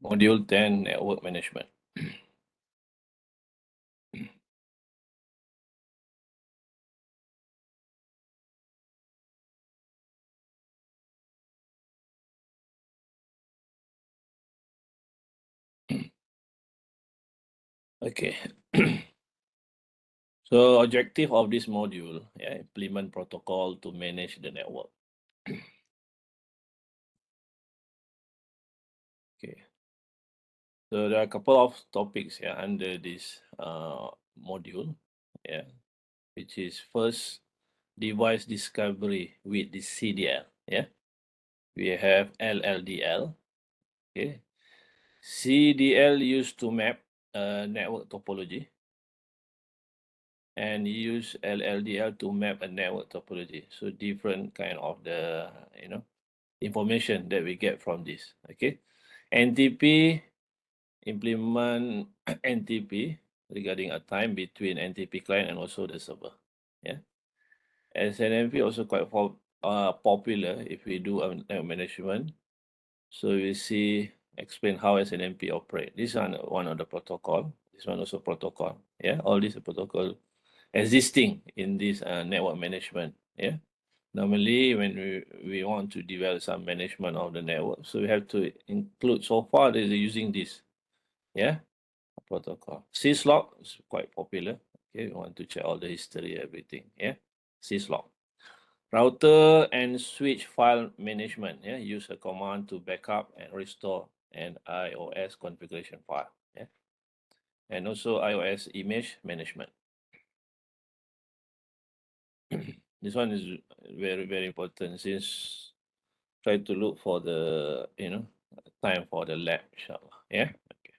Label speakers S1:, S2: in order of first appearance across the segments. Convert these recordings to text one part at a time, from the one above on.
S1: Module 10, Network Management. Okay. So objective of this module, implement protocol to manage the network. Okay. So there are a couple of topics here under this module, which is first device discovery with the CDL. We have LLDL. Okay. CDL used to map network topology, and use LLDL to map a network topology. So different kind of the information that we get from this. Okay, NTP implement NTP regarding a time between NTP client and also the server. Yeah, SNMP also quite popular if we do a network management. So we see explain how SNMP operate. This one of the protocol. This one also protocol. Yeah, all these are protocol existing in this network management. Yeah, normally when we want to develop some management of the network, so we have to include. So far they're using this. Yeah, protocol. Syslog is quite popular. Okay, we want to check all the history, everything. Yeah, syslog. Router and switch file management. Yeah, use a command to backup and restore an iOS configuration file. Yeah, and also iOS image management. This one is very important, since try to look for the time for the lab, inshallah. Yeah. Okay.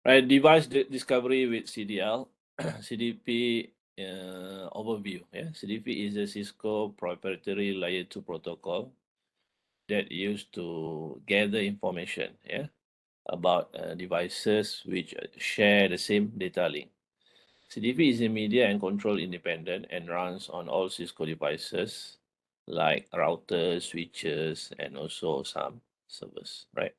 S1: Right. Device discovery with CDL, CDP overview. Yeah. CDP is a Cisco proprietary layer 2 protocol that used to gather information. Yeah. About devices which share the same data link. CDP is a media and control independent and runs on all Cisco devices like routers, switches, and also some servers, right?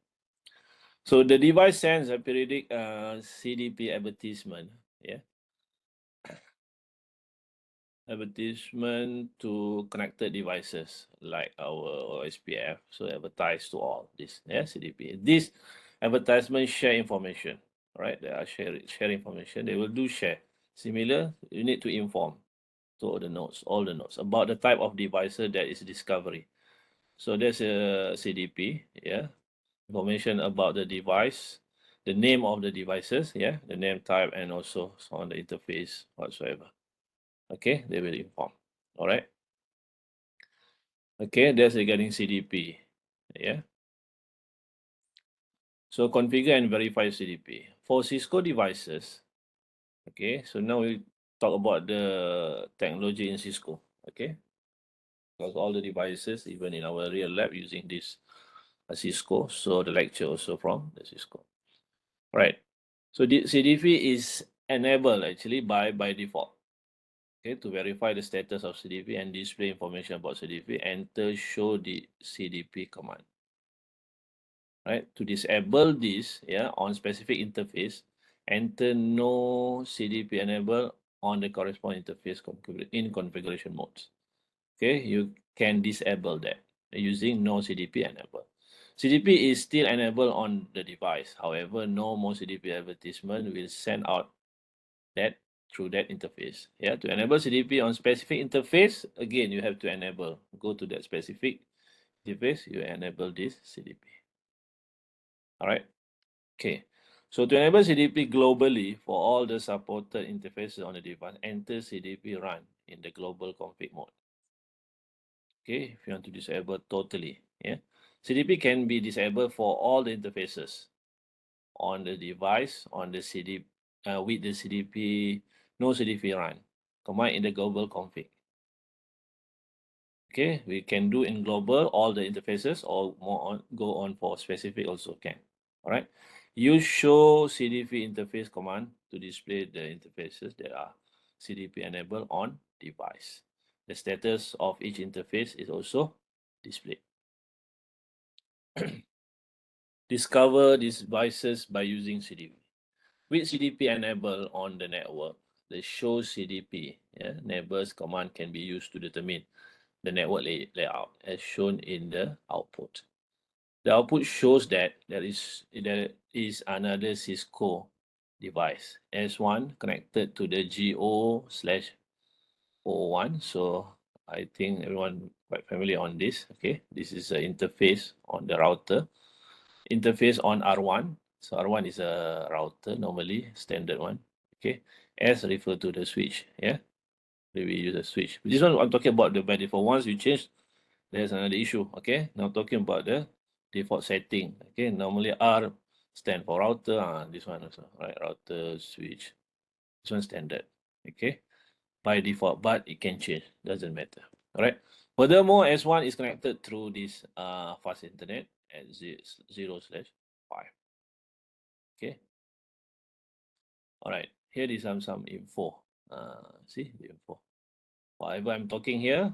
S1: So the device sends a periodic CDP advertisement, advertisement to connected devices like our OSPF. So advertise to all this, CDP. This advertisement share information, right? They are share information. They will do share. Similar, you need to inform to all the nodes about the type of devices that is discovery. So there's a CDP, information about the device, the name of the devices, the name type, and also on the interface whatsoever. Okay, they will inform. All right. Okay, that's regarding CDP. Yeah. So configure and verify CDP for Cisco devices. Okay, so now we talk about the technology in Cisco. Okay, because all the devices, even in our real lab, using this Cisco. So the lecture also from the Cisco. Right. So the CDP is enabled actually by default. Okay, to verify the status of CDP and display information about CDP, enter show the CDP command. Right. To disable this, on specific interface, enter no CDP enable on the corresponding interface in configuration modes. Okay, you can disable that using no CDP enable. CDP is still enabled on the device. However, no more CDP advertisement will send out that through that interface. Yeah, to enable CDP on specific interface, again, you have to enable. Go to that specific interface, you enable this CDP. All right. Okay. So to enable CDP globally for all the supported interfaces on the device, enter CDP run in the global config mode. Okay, if you want to disable totally, CDP can be disabled for all the interfaces on the device on the CDP with the CDP no CDP run command in the global config. Okay, we can do in global all the interfaces, or more on go on for specific also can. All right, use show CDP interface command to display the interfaces that are CDP enabled on device. The status of each interface is also displayed. discover these devices by using CDP. With CDP enabled on the network, the show CDP neighbors command can be used to determine the network layout as shown in the output. The output shows that there is another Cisco device S1 connected to the GO/O1. So I think everyone quite familiar on this. Okay, this is the interface on the router. Interface on R1. So R1 is a router normally standard one. Okay, S refer to the switch. Yeah, we use a switch. This one I'm talking about the by default. Once you change, there's another issue. Okay, now talking about the default setting. Okay, normally R stand for router. This one also right. Router switch. This one standard. Okay, by default, but it can change. Doesn't matter. All right. Furthermore, S1 is connected through this fast internet at 0/5. Okay. All right. Here is some info. See the info. Whatever I'm talking here,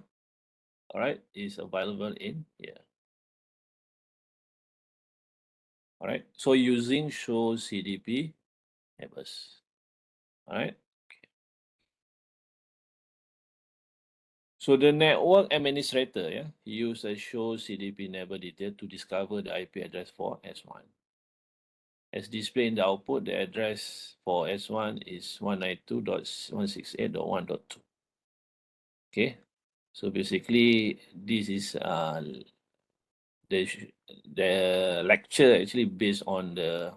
S1: all right, is available in here. All right. So using show CDP neighbors. All right. Okay. So the network administrator, use a show CDP neighbor detail to discover the IP address for S1. As displayed in the output, the address for S1 is 192.168.1.2. Okay. So basically, this is the the lecture actually based on the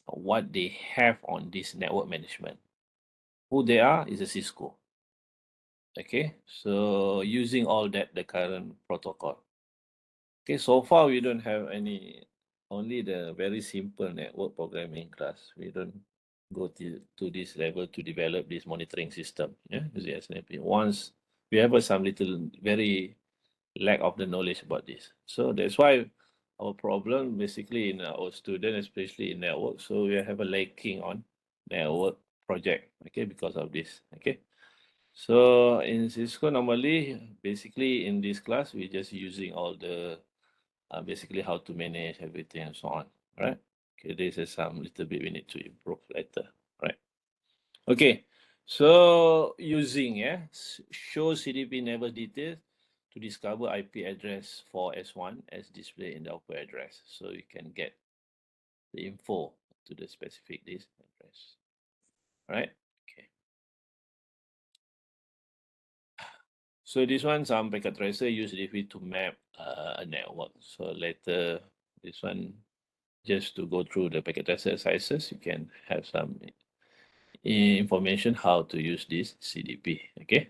S1: what they have on this network management. Who they are is a Cisco. Okay, so using all that the current protocol. Okay, so far we don't have any, only the very simple network programming class. We don't go to this level to develop this monitoring system. Yeah, using SNAP. Once we have some little very lack of the knowledge about this. So that's why our problem basically in our student, especially in network. So we have a lacking on network project. Okay, because of this. Okay. So in Cisco, normally, basically in this class, we're just using all the basically how to manage everything and so on, right? Okay, this is some little bit we need to improve later, right? Okay, so using show CDP never details to discover IP address for S1 as displayed in the output address, so you can get the info to the specific this address, right? Okay. So this one, some packet tracer use DV to map a network. So later, this one, just to go through the packet tracer sizes, you can have some information how to use this CDP. Okay.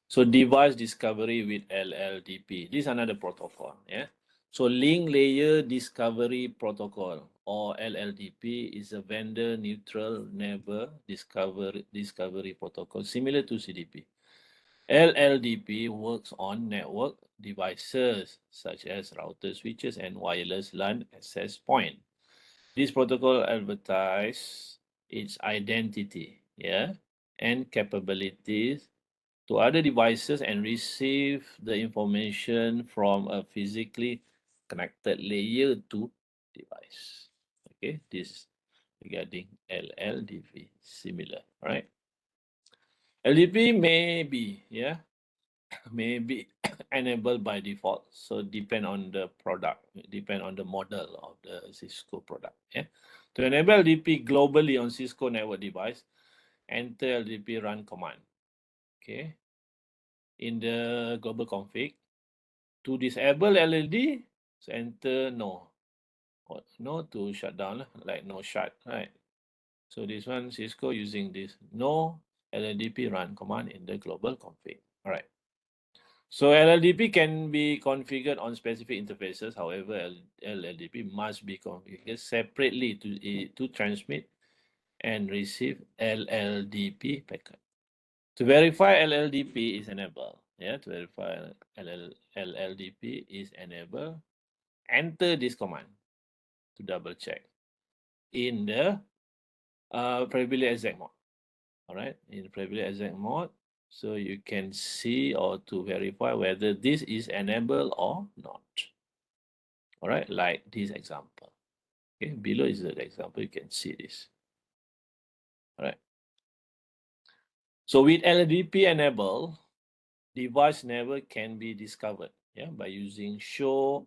S1: So device discovery with LLDP. This is another protocol. Yeah. So link layer discovery protocol or LLDP is a vendor neutral neighbor discovery protocol similar to CDP. LLDP works on network devices such as routers, switches, and wireless LAN access point. This protocol advertises its identity, and capabilities to other devices and receive the information from a physically connected layer 2 device. Okay, this regarding LLDP, similar, right? LDP may be, may be enabled by default. So depend on the product, depend on the model of the Cisco product. Yeah. To enable LDP globally on Cisco network device, enter LDP run command. Okay. In the global config, to disable LLD, so enter no. No to shut down, like no shut, right? So this one Cisco using this no LLDP run command in the global config. All right. So LLDP can be configured on specific interfaces. However, LLDP must be configured separately to transmit and receive LLDP packet. To verify LLDP is enabled, to verify LLDP is enabled, enter this command to double check in the privilege exec mode. All right, in privilege exec mode, so you can see or to verify whether this is enabled or not. All right, like this example. Okay, below is the example. You can see this. All right. So with LLDP enable, device neighbor can be discovered, yeah, by using show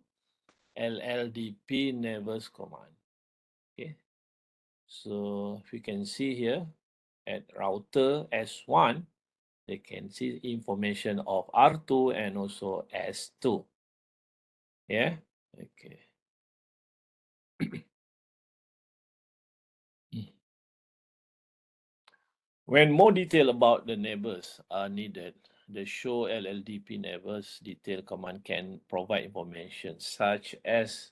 S1: LLDP neighbors command. Okay. So if you can see here at router S1, they can see information of R2 and also S2. Yeah. Okay. When more detail about the neighbors are needed, the show LLDP neighbors detail command can provide information such as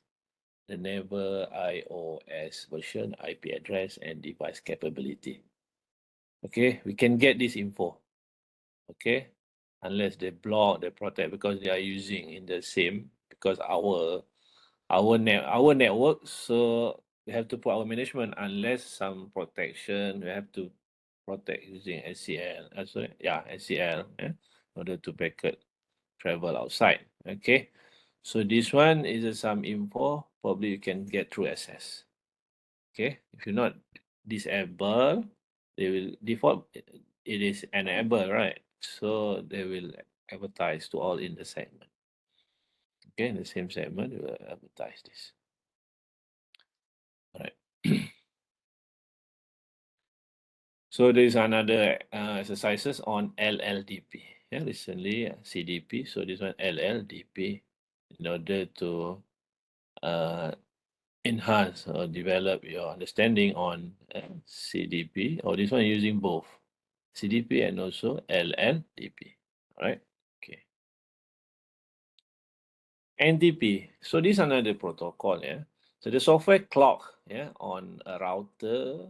S1: the neighbor iOS version, IP address, and device capability. Okay, we can get this info. Okay, unless they block, they protect because they are using in the same because our network. So we have to put our management unless some protection. We have to protect using SCL. Sorry, yeah, SCL. Yeah, in order to packet travel outside. Okay, so this one is some info. Probably you can get through SS. Okay, if you're not disabled, they will default. It is enable, right? So they will advertise to all in the segment. Okay, in the same segment, they will advertise this. All right. So there is another exercises on LLDP. Yeah, recently CDP. So this one LLDP in order to uh, enhance or develop your understanding on CDP. Or this one using both CDP and also LLDP. All right. Okay. NTP. So this is another protocol. Yeah. So the software clock. Yeah, on a router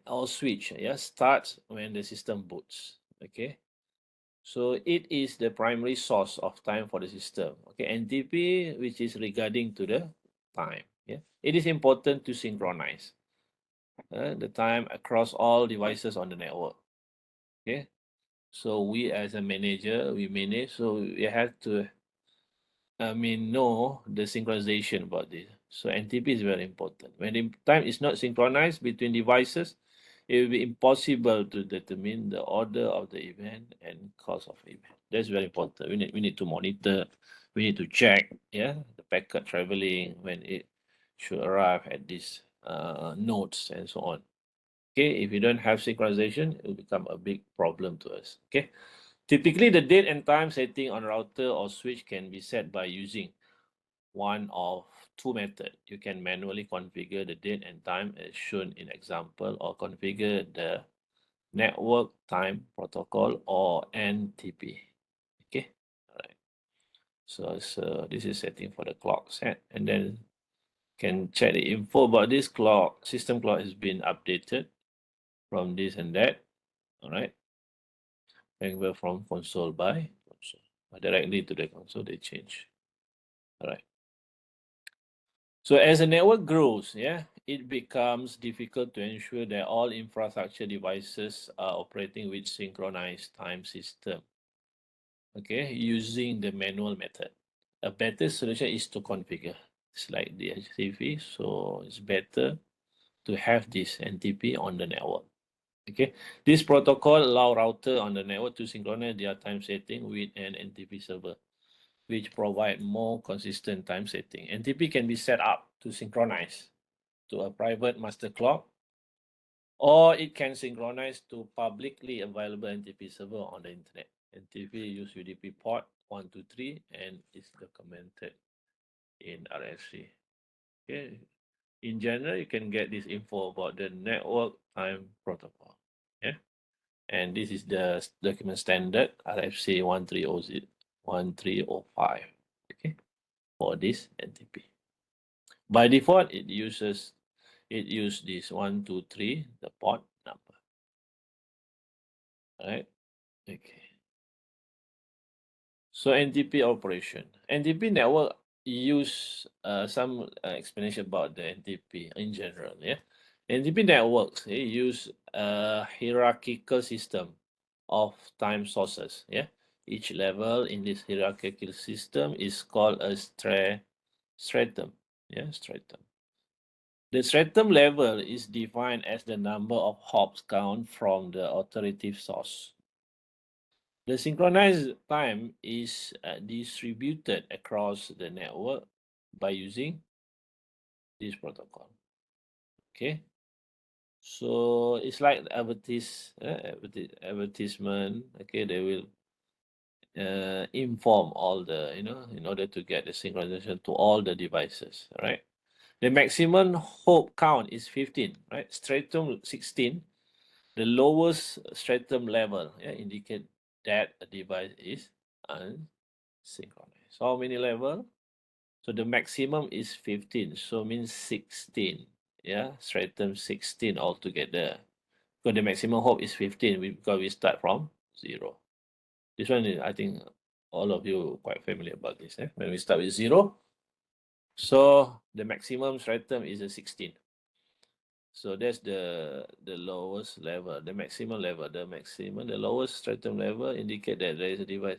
S1: or switch, yeah, starts when the system boots. Okay, so it is the primary source of time for the system. Okay, NTP, which is regarding to the time. Yeah, it is important to synchronize the time across all devices on the network. Okay, so we as a manager, we manage, so we have to know the synchronization about this. So NTP is very important. When the time is not synchronized between devices, it will be impossible to determine the order of the event and cause of event. That's very important. We need to monitor, we need to check, yeah, the packet traveling when it should arrive at these nodes and so on. Okay, if you don't have synchronization, it will become a big problem to us. Okay. Typically, the date and time setting on router or switch can be set by using one of two methods. You can manually configure the date and time as shown in example or configure the network time protocol or NTP. Okay, all right. So this is setting for the clock set, and then can check the info about this clock. System clock has been updated from this and that. All right. Anywhere from console by console. Directly to the console, they change. All right. So as the network grows, yeah, it becomes difficult to ensure that all infrastructure devices are operating with synchronized time system. Okay, using the manual method. A better solution is to configure. It's like the HCV, so it's better to have this NTP on the network. Okay, this protocol allow router on the network to synchronize their time setting with an NTP server, which provide more consistent time setting. NTP can be set up to synchronize to a private master clock, or it can synchronize to publicly available NTP server on the internet. NTP use UDP port 123 and is documented in RFC. Okay. In general, you can get this info about the network time protocol. Yeah. And this is the document standard RFC 1305. Okay. For this NTP. By default, it uses this 123, the port number. All right. Okay. So NTP operation. NTP network use some explanation about the NTP in general. Yeah. NTP networks use a hierarchical system of time sources. Yeah. Each level in this hierarchical system is called a stratum. Yeah, stratum. The stratum level is defined as the number of hops count from the authoritative source. The synchronized time is distributed across the network by using this protocol. Okay, so it's like advertisement. Okay, they will inform all the, in order to get the synchronization to all the devices. Right. The maximum hop count is 15. Right. Stratum 16. The lowest stratum level, yeah, indicate that a device is unsynchronized. So how many level? So the maximum is 15. So means 16. Yeah, stratum 16 altogether. Because the maximum hop is 15 because we start from 0. This one is, I think all of you quite familiar about this. When we start with 0, so the maximum stratum is a 16. So that's the lowest level, the maximum level, the lowest stratum level indicate that there is a device.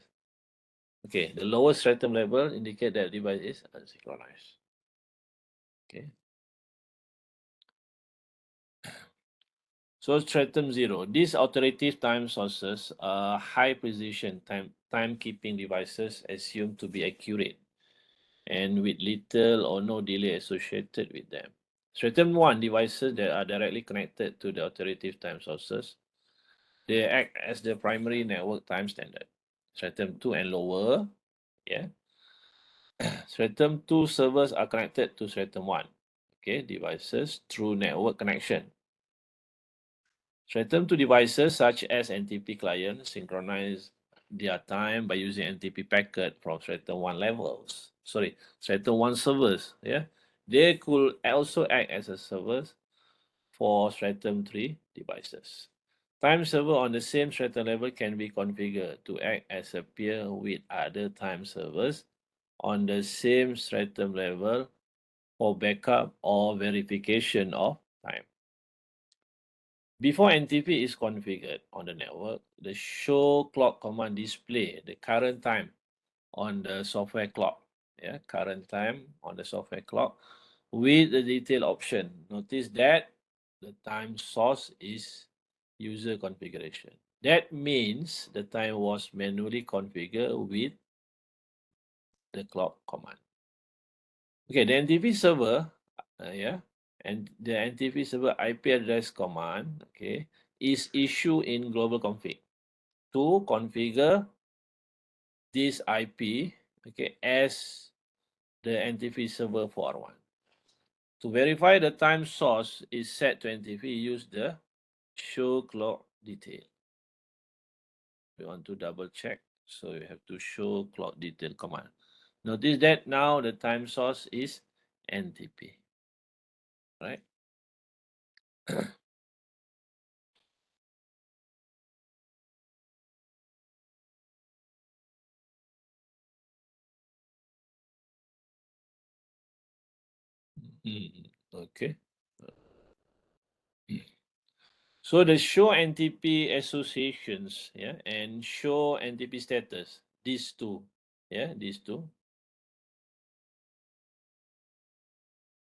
S1: Okay, the lowest stratum level indicate that device is unsynchronized. Okay. So stratum 0. These authoritative time sources are high precision timekeeping devices assumed to be accurate and with little or no delay associated with them. Stratum 1 devices that are directly connected to the authoritative time sources, they act as the primary network time standard. Stratum 2 and lower, yeah. Stratum 2 servers are connected to Stratum 1, okay, devices through network connection. Stratum 2 devices such as NTP clients synchronize their time by using NTP packet from Stratum 1 levels. Sorry, Stratum 1 servers, yeah. They could also act as a servers for Stratum 3 devices. Time server on the same stratum level can be configured to act as a peer with other time servers on the same stratum level for backup or verification of time. Before NTP is configured on the network, the show clock command display the current time on the software clock. Yeah, current time on the software clock with the detail option. Notice that the time source is user configuration. That means the time was manually configured with the clock command. Okay, the NTP server, yeah, and the NTP server IP address command, okay, is issued in global config to configure this IP, okay, as the NTP server for R1. To verify the time source is set to NTP, use the show clock detail. We want to double check, so you have to show clock detail command. Notice that now the time source is NTP, right? Okay. So the show NTP associations, yeah, and show NTP status, these two, yeah, these two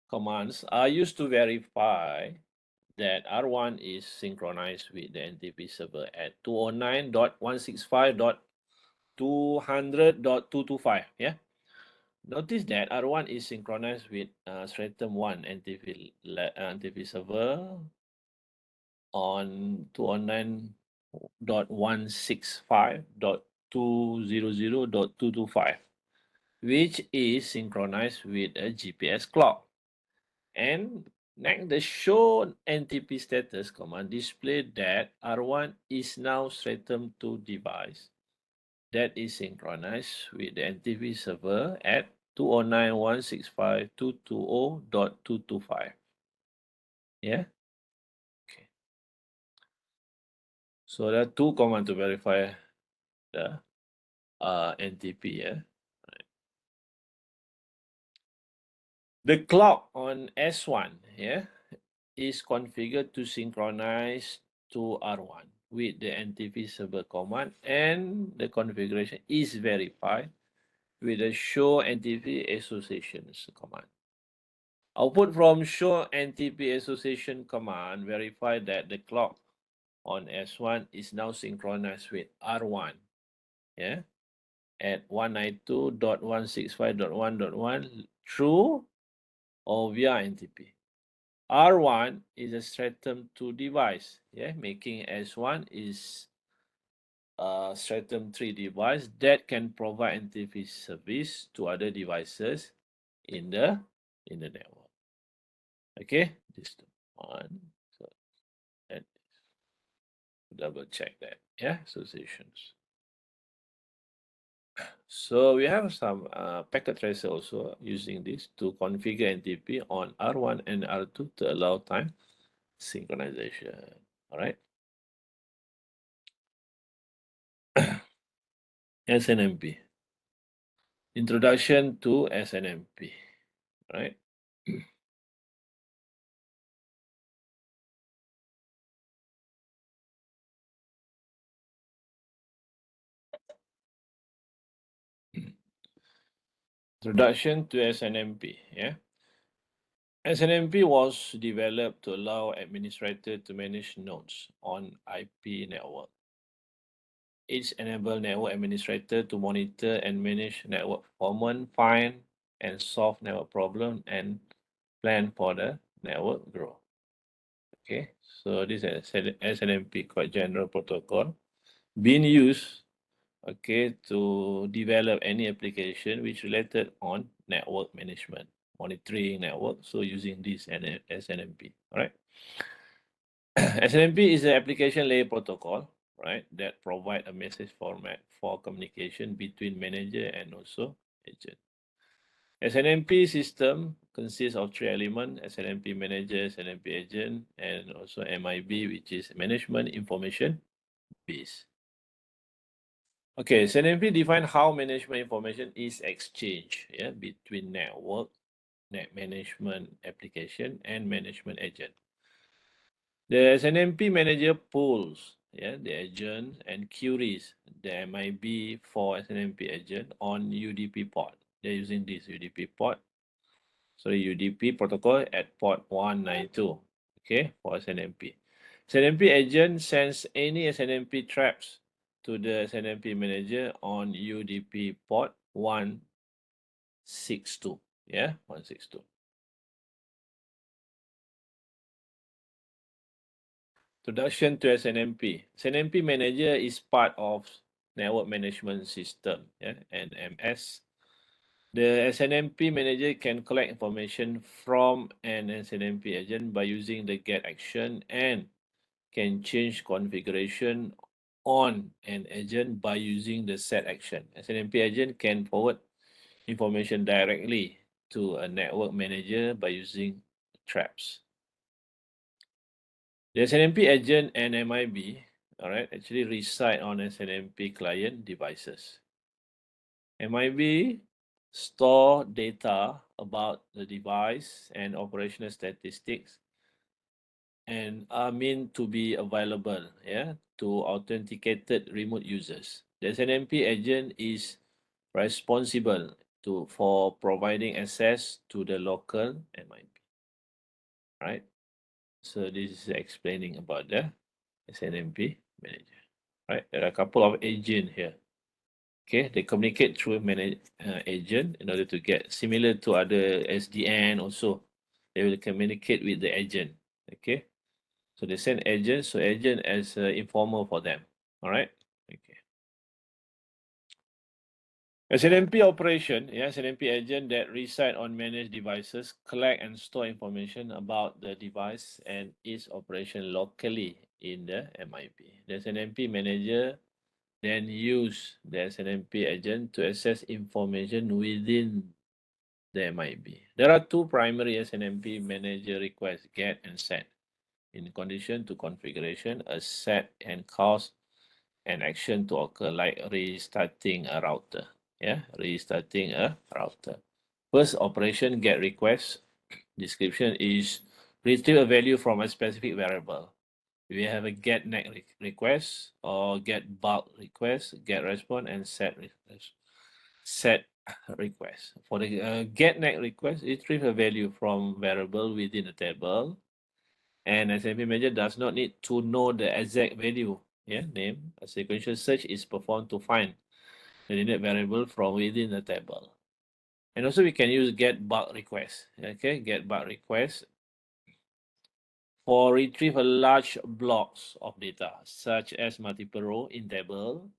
S1: commands are used to verify that R1 is synchronized with the NTP server at 209.165.200.225. Yeah. Notice that R1 is synchronized with Stratum 1 NTP server on 209.165.200.225, which is synchronized with a GPS clock. And next, the show NTP status command display that R1 is now Stratum 2 device that is synchronized with the NTP server at 209.165.220.225. Yeah. Okay. So there are two commands to verify the NTP. Yeah. The clock on S1, yeah, is configured to synchronize to R1 with the NTP server command, and the configuration is verified with the show NTP associations command. Output from show NTP association command verify that the clock on S1 is now synchronized with R1, yeah, at 192.165.1.1 through or via NTP. R1 is a Stratum 2 device, yeah, making S1 is a Stratum 3 device that can provide NTP service to other devices in the network. Okay, this one. So and double check that. Yeah, associations. So we have some packet tracer also using this to configure NTP on R1 and R2 to allow time synchronization. All right. SNMP. Introduction to SNMP. Right. Introduction to SNMP. Yeah. SNMP was developed to allow administrators to manage nodes on IP network. It enables network administrator to monitor and manage network performance, find and solve network problem, and plan for the network growth. Okay, so this is SNMP, quite general protocol, being used, okay, to develop any application which related on network management, monitoring network. So using this SNMP, all right. SNMP is an application layer protocol, right, that provide a message format for communication between manager and also agent. SNMP system consists of three elements: SNMP manager, SNMP agent, and also MIB, which is management information base. Okay, SNMP define how management information is exchanged, yeah, between network, net management application, and management agent. The SNMP manager pulls, yeah, the agent and queries the MIB for SNMP agent on UDP port. They're using this UDP port, sorry, UDP protocol at port 192, okay, for SNMP. SNMP agent sends any SNMP traps to the SNMP manager on UDP port 162, yeah, 162. Introduction to SNMP. SNMP manager is part of network management system, yeah, NMS. The SNMP manager can collect information from an SNMP agent by using the get action and can change configuration on an agent by using the set action. SNMP agent can forward information directly to a network manager by using traps. The SNMP agent and MIB, all right, actually reside on SNMP client devices. MIB store data about the device and operational statistics and are meant to be available, yeah, to authenticated remote users. The SNMP agent is responsible for providing access to the local MIB, right? So this is explaining about the SNMP manager, right? There are a couple of agents here. Okay, they communicate through agent in order to get similar to other SDN also. They will communicate with the agent. Okay, so they send agent, so agent as an informer for them. All right. Okay. SNMP operation, yeah, SNMP agent that reside on managed devices collect and store information about the device and its operation locally in the MIB. The SNMP manager then use the SNMP agent to access information within the MIB. There are two primary SNMP manager requests, get and set. In condition to configuration, a set and cause an action to occur, like restarting a router. Yeah, restarting a router. First operation, get request. Description is retrieve a value from a specific variable. We have a get next request or get bulk request, get response, and set request. Set request. For the get next request, it retrieves a value from variable within a table, and SNMP manager does not need to know the exact value. Name. A sequential search is performed to find the needed variable from within the table. And also we can use get bulk request. Okay, get bulk request for retrieve a large blocks of data, such as multiple row in table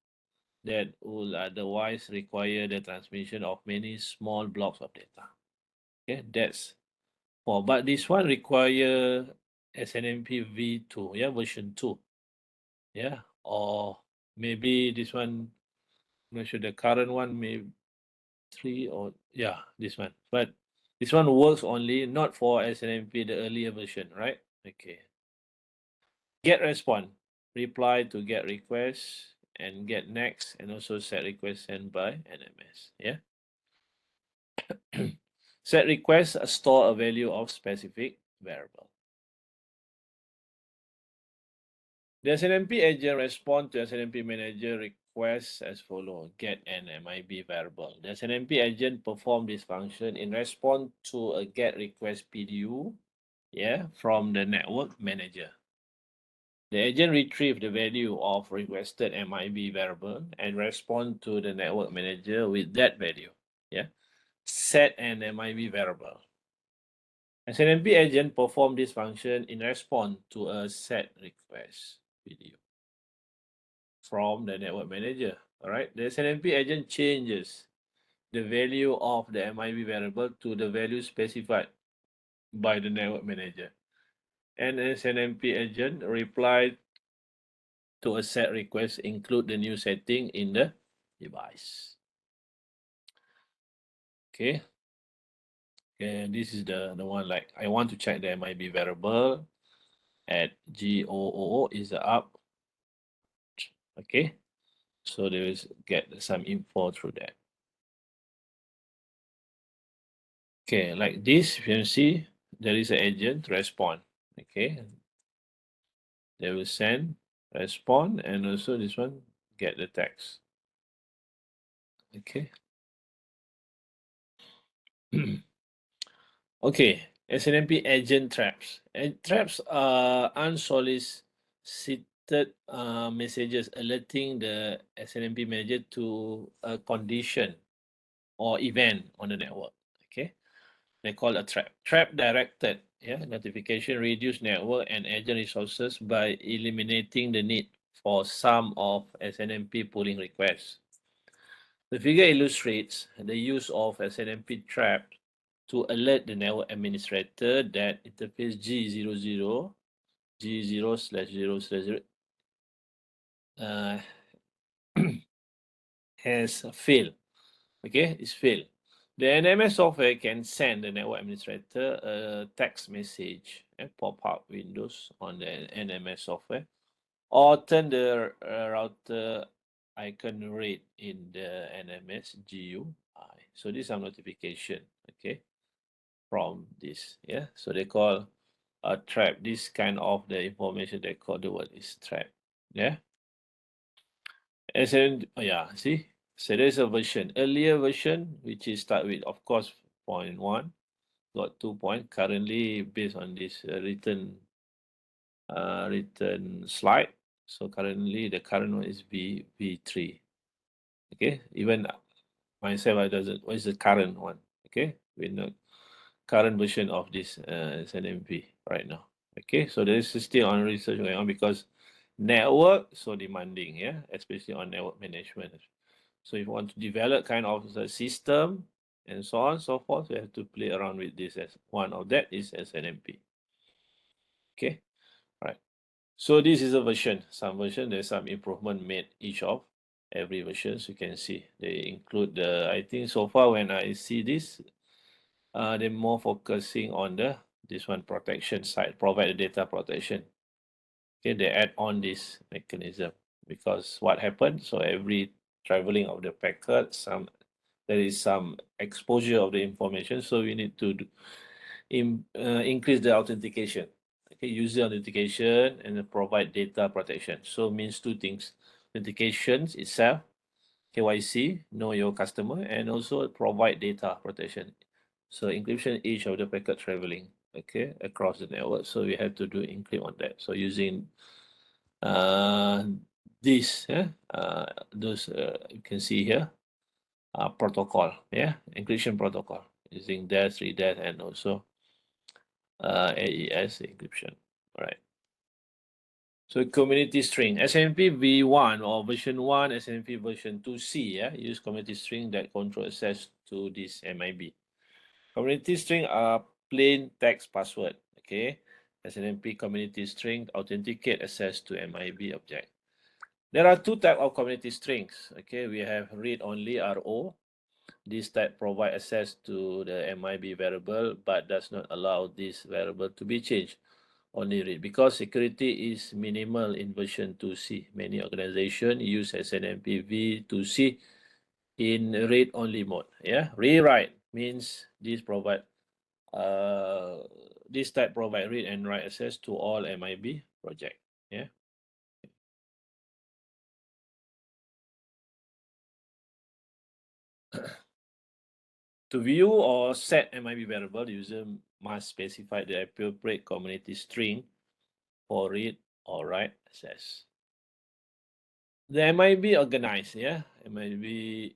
S1: that will otherwise require the transmission of many small blocks of data. Okay, that's for. But this one require SNMP v2, version 2. Or maybe this one, I'm not sure the current one, maybe 3 or this one. But this one works only not for SNMP, the earlier version, right? Okay. Get response, reply to get request, and get next, and also set request sent by NMS. Set request store a value of specific variable. The SNMP agent respond to SNMP manager requests as follows: get an MIB variable. The SNMP agent perform this function in response to a get request PDU from the network manager. The agent retrieve the value of requested MIB variable and respond to the network manager with that value. Set an MIB variable. SNMP agent perform this function in response to a set request video from the network manager. All right, the SNMP agent changes the value of the MIB variable to the value specified by the network manager. And SNMP agent replied to a set request, include the new setting in the device. Okay. And this is the one, like I want to check the MIB variable at GOOO is the up. Okay. So they will get some info through that. Okay, like this, you can see there is an agent respond. Okay. They will send, respond, and also this one get the text. Okay. Okay, SNMP agent traps. Traps are unsolicited messages alerting the SNMP manager to a condition or event on the network. Okay, they call a trap. Trap directed notification reduce network and agent resources by eliminating the need for some of SNMP pooling requests. The figure illustrates the use of SNMP trap to alert the network administrator that interface G00, G0/0/0 has failed. Okay, it's failed. The NMS software can send the network administrator a text message and pop-up windows on the NMS software, or turn the router icon red in the NMS GUI. So these are notification. Okay, from this. So they call a trap. This kind of the information they call the word is trap. As in, see, so there's a version, earlier version, which is start with, of course, 0.1, got 2 point. Currently, based on this written slide, so currently the current one is V3. Okay, even myself, I doesn't. What is the current one? Okay, we know current version of this SNMP right now. Okay, so there is still on research going on because network so demanding, especially on network management. So if you want to develop kind of the system and so on and so forth, you have to play around with this. As one of that is SNMP. Okay, right. So this is a version. Some version there's some improvement made each of every version. So you can see they include the. I think so far when I see this, they're more focusing on this one protection side, provide the data protection. Okay, they add on this mechanism because what happened? So every traveling of the packet, there is some exposure of the information. So we need to increase the authentication. Okay, user authentication and provide data protection. So means two things: authentications itself, KYC, know your customer, and also provide data protection. So encryption each of the packet traveling, okay, across the network. So we have to do encrypt on that. So using uh, this, those you can see here, protocol, encryption protocol using DAS, REDAS, and also AES encryption. All right. So community string SNMP v1 or version 1, SNMP version 2C, use community string that control access to this MIB. Community string are plain text password, okay? SNMP community string authenticate access to MIB object. There are two types of community strings, okay? We have read only RO. This type provide access to the MIB variable but does not allow this variable to be changed. Only read because security is minimal in version 2C. Many organizations use SNMP v2C in read only mode. Rewrite means this provide this type provide read and write access to all MIB project. To view or set MIB variable, the user must specify the appropriate community string for read or write access. The MIB organized, MIB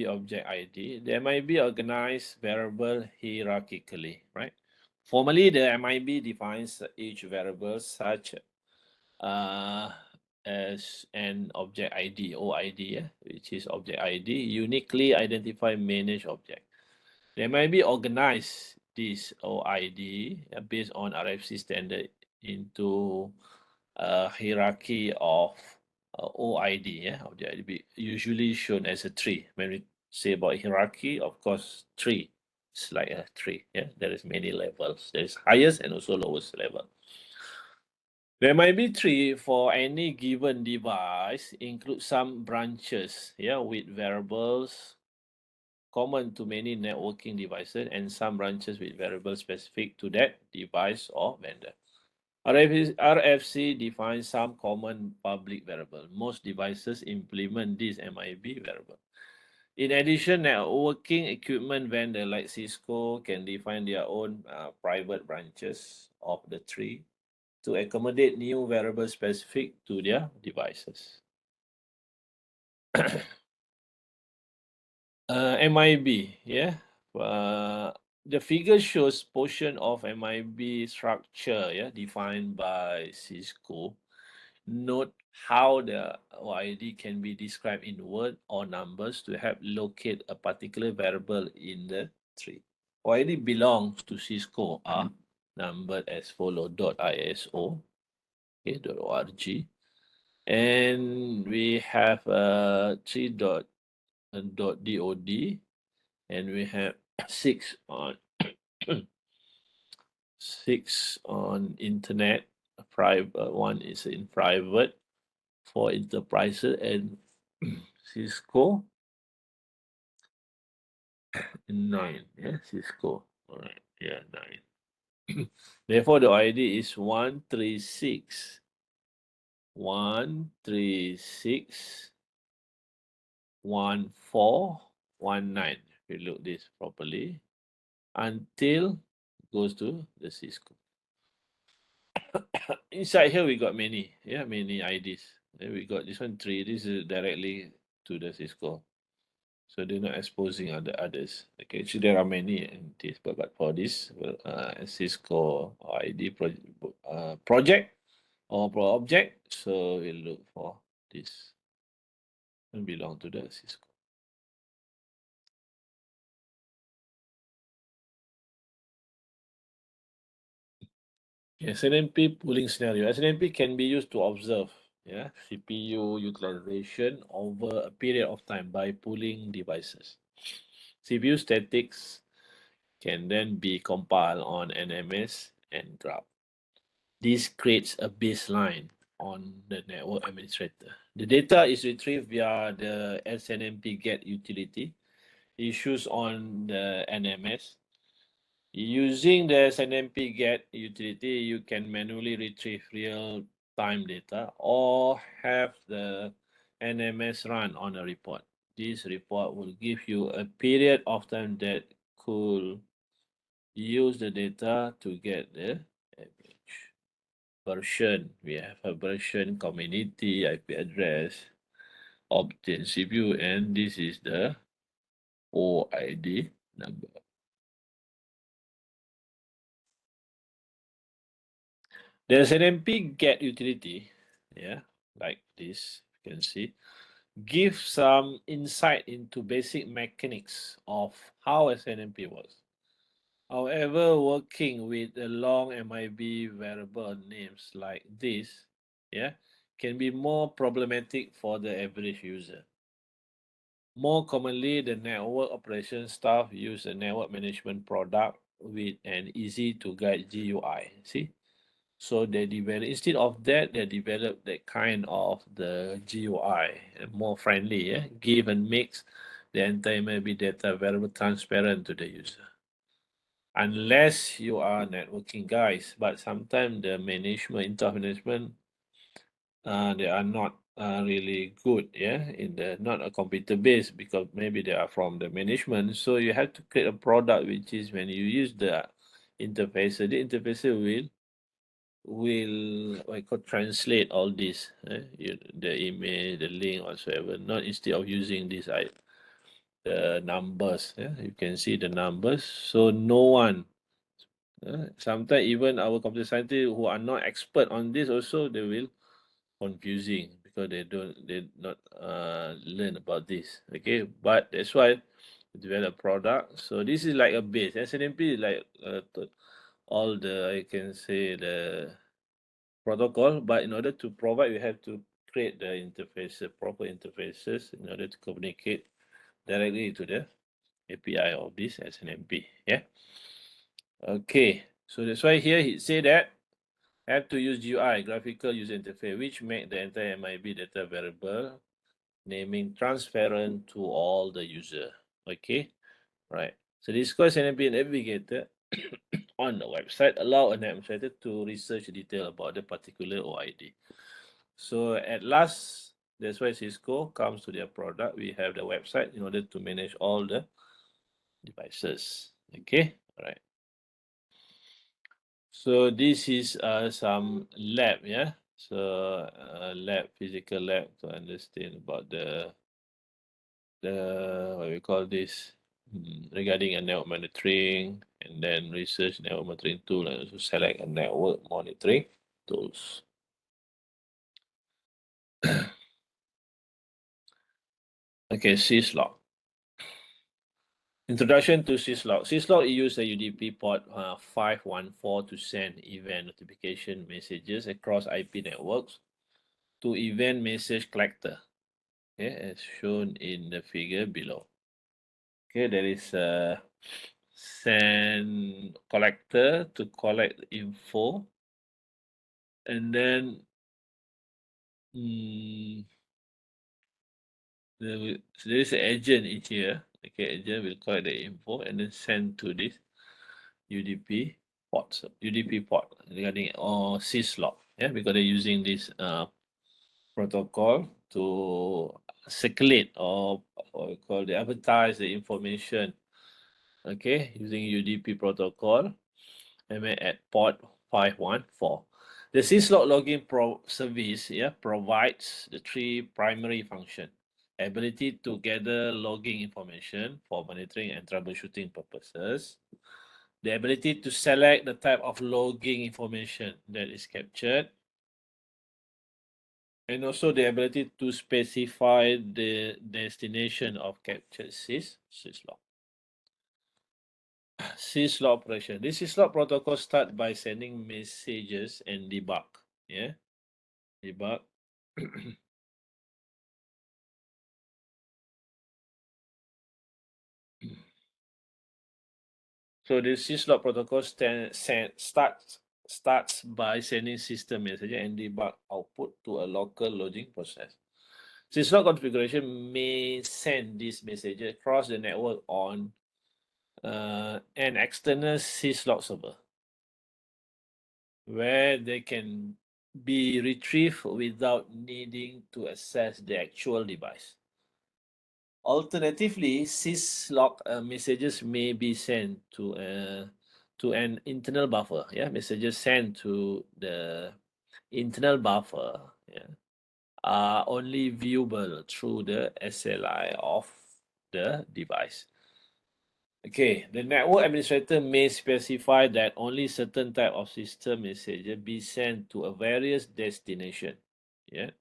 S1: object ID. The MIB organized variable hierarchically, right? Formally, the MIB defines each variable such as an object ID, OID, which is object ID, uniquely identify managed object. The MIB organize this OID based on RFC standard into a hierarchy of OID, object ID, usually shown as a tree. When we say about hierarchy, of course, tree. It's like a tree. There is many levels. There is highest and also lowest level. There might be tree for any given device, include some branches, with variables common to many networking devices and some branches with variables specific to that device or vendor. RFC defines some common public variable. Most devices implement this MIB variable. In addition, networking equipment vendor like Cisco can define their own private branches of the tree to accommodate new variables specific to their devices. MIB, the figure shows portion of MIB structure, defined by Cisco. Note how the OID can be described in word or numbers to help locate a particular variable in the tree. OID belongs to Cisco are numbered as follow .iso, .org, and we have 3.dod, and we have 6 on 6 on internet. Private one is in private for enterprises, and Cisco 9. Cisco. All right. 9. Therefore, the ID is 136 1419. If you look this properly, until goes to the Cisco. Inside here we got many, many IDs. Then we got this one 3. This is directly to the Cisco. So they're not exposing others. Okay, so there are many entities, but for this Cisco ID project or pro object, so we'll look for this and belong to the Cisco. SNMP pooling scenario. SNMP can be used to observe CPU utilization over a period of time by pooling devices. CPU statics can then be compiled on NMS and graph. This creates a baseline on the network administrator. The data is retrieved via the SNMP get utility, issues on the NMS, Using the SNMP get utility, you can manually retrieve real-time data or have the NMS run on a report. This report will give you a period of time that could use the data to get the average version. We have a version, community, IP address, obtain CPU, and this is the OID number. There's an MP get utility, yeah, like this, you can see, give some insight into basic mechanics of how SNMP works. However, working with the long MIB variable names like this, yeah, can be more problematic for the average user. More commonly, the network operations staff use a network management product with an easy to guide GUI. See? So they develop instead of that, they develop that kind of the GUI more friendly, yeah, give and makes the entire maybe data very transparent to the user. Unless you are networking guys, but sometimes the management, inter-management, they are not really good, yeah, in the not a computer base because maybe they are from the management. So you have to create a product which is when you use the interface will I could translate all this, the email, the link, whatsoever. Not instead of using this, the numbers. Yeah, you can see the numbers. So no one. Sometimes even our computer scientists who are not expert on this also they will confusing because they not learn about this. Okay, but that's why we develop product. So this is like a base. SNMP is like all the I can say the protocol, but in order to provide, we have to create the interface, proper interfaces in order to communicate directly to the API of this SNMP. Yeah. Okay. So that's why here he say that have to use GUI, graphical user interface, which make the entire MIB data variable naming transparent to all the user. Okay. Right. So this course SNMP navigator on the website allow an administrator to research detail about the particular OID. So at last, that's why Cisco comes to their product. We have the website in order to manage all the devices. Okay, all right. So this is some lab, yeah. So lab, physical lab to understand about the what we call this regarding a network monitoring and then research network monitoring tool and also select a network monitoring tools. Okay, syslog. Introduction to syslog. Syslog uses a UDP port 514 to send event notification messages across IP networks to event message collector, okay, as shown in the figure below. Okay, there is a send collector to collect info, and then there is an agent in here. Okay, agent will collect the info and then send to this UDP port regarding or syslog, yeah, because they're using this protocol to circulate or we call the advertise the information, okay, using UDP protocol and at port 514. The syslog login service, yeah, provides the three primary function: ability to gather logging information for monitoring and troubleshooting purposes, the ability to select the type of logging information that is captured, and also the ability to specify the destination of captured syslog. Syslog operation. This syslog protocol start by sending messages and debug. Yeah, debug. So the syslog protocol starts by sending system message and debug output to a local logging process. Syslog configuration may send this message across the network on an external syslog server where they can be retrieved without needing to access the actual device. Alternatively, syslog messages may be sent to an internal buffer. Yeah, messages sent to the internal buffer. Yeah, are only viewable through the SLI of the device. Okay, the network administrator may specify that only certain type of system messages be sent to a various destination. Yeah.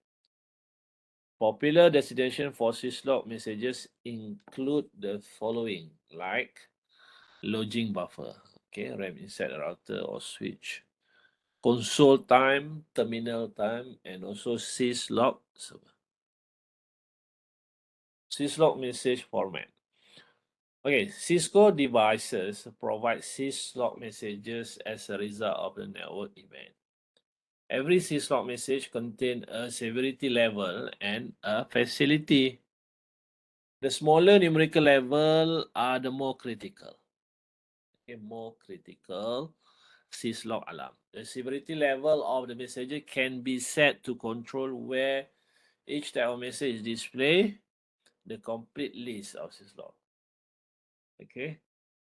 S1: Popular destination for syslog messages include the following, like lodging buffer, okay, RAM inside a router or switch, console time, terminal time, and also syslog server. Syslog message format. Okay, Cisco devices provide syslog messages as a result of the network event. Every syslog message contains a severity level and a facility. The smaller numerical level are the more critical. Okay, more critical syslog alarm. The severity level of the message can be set to control where each type of message is displayed, the complete list of syslog. Okay.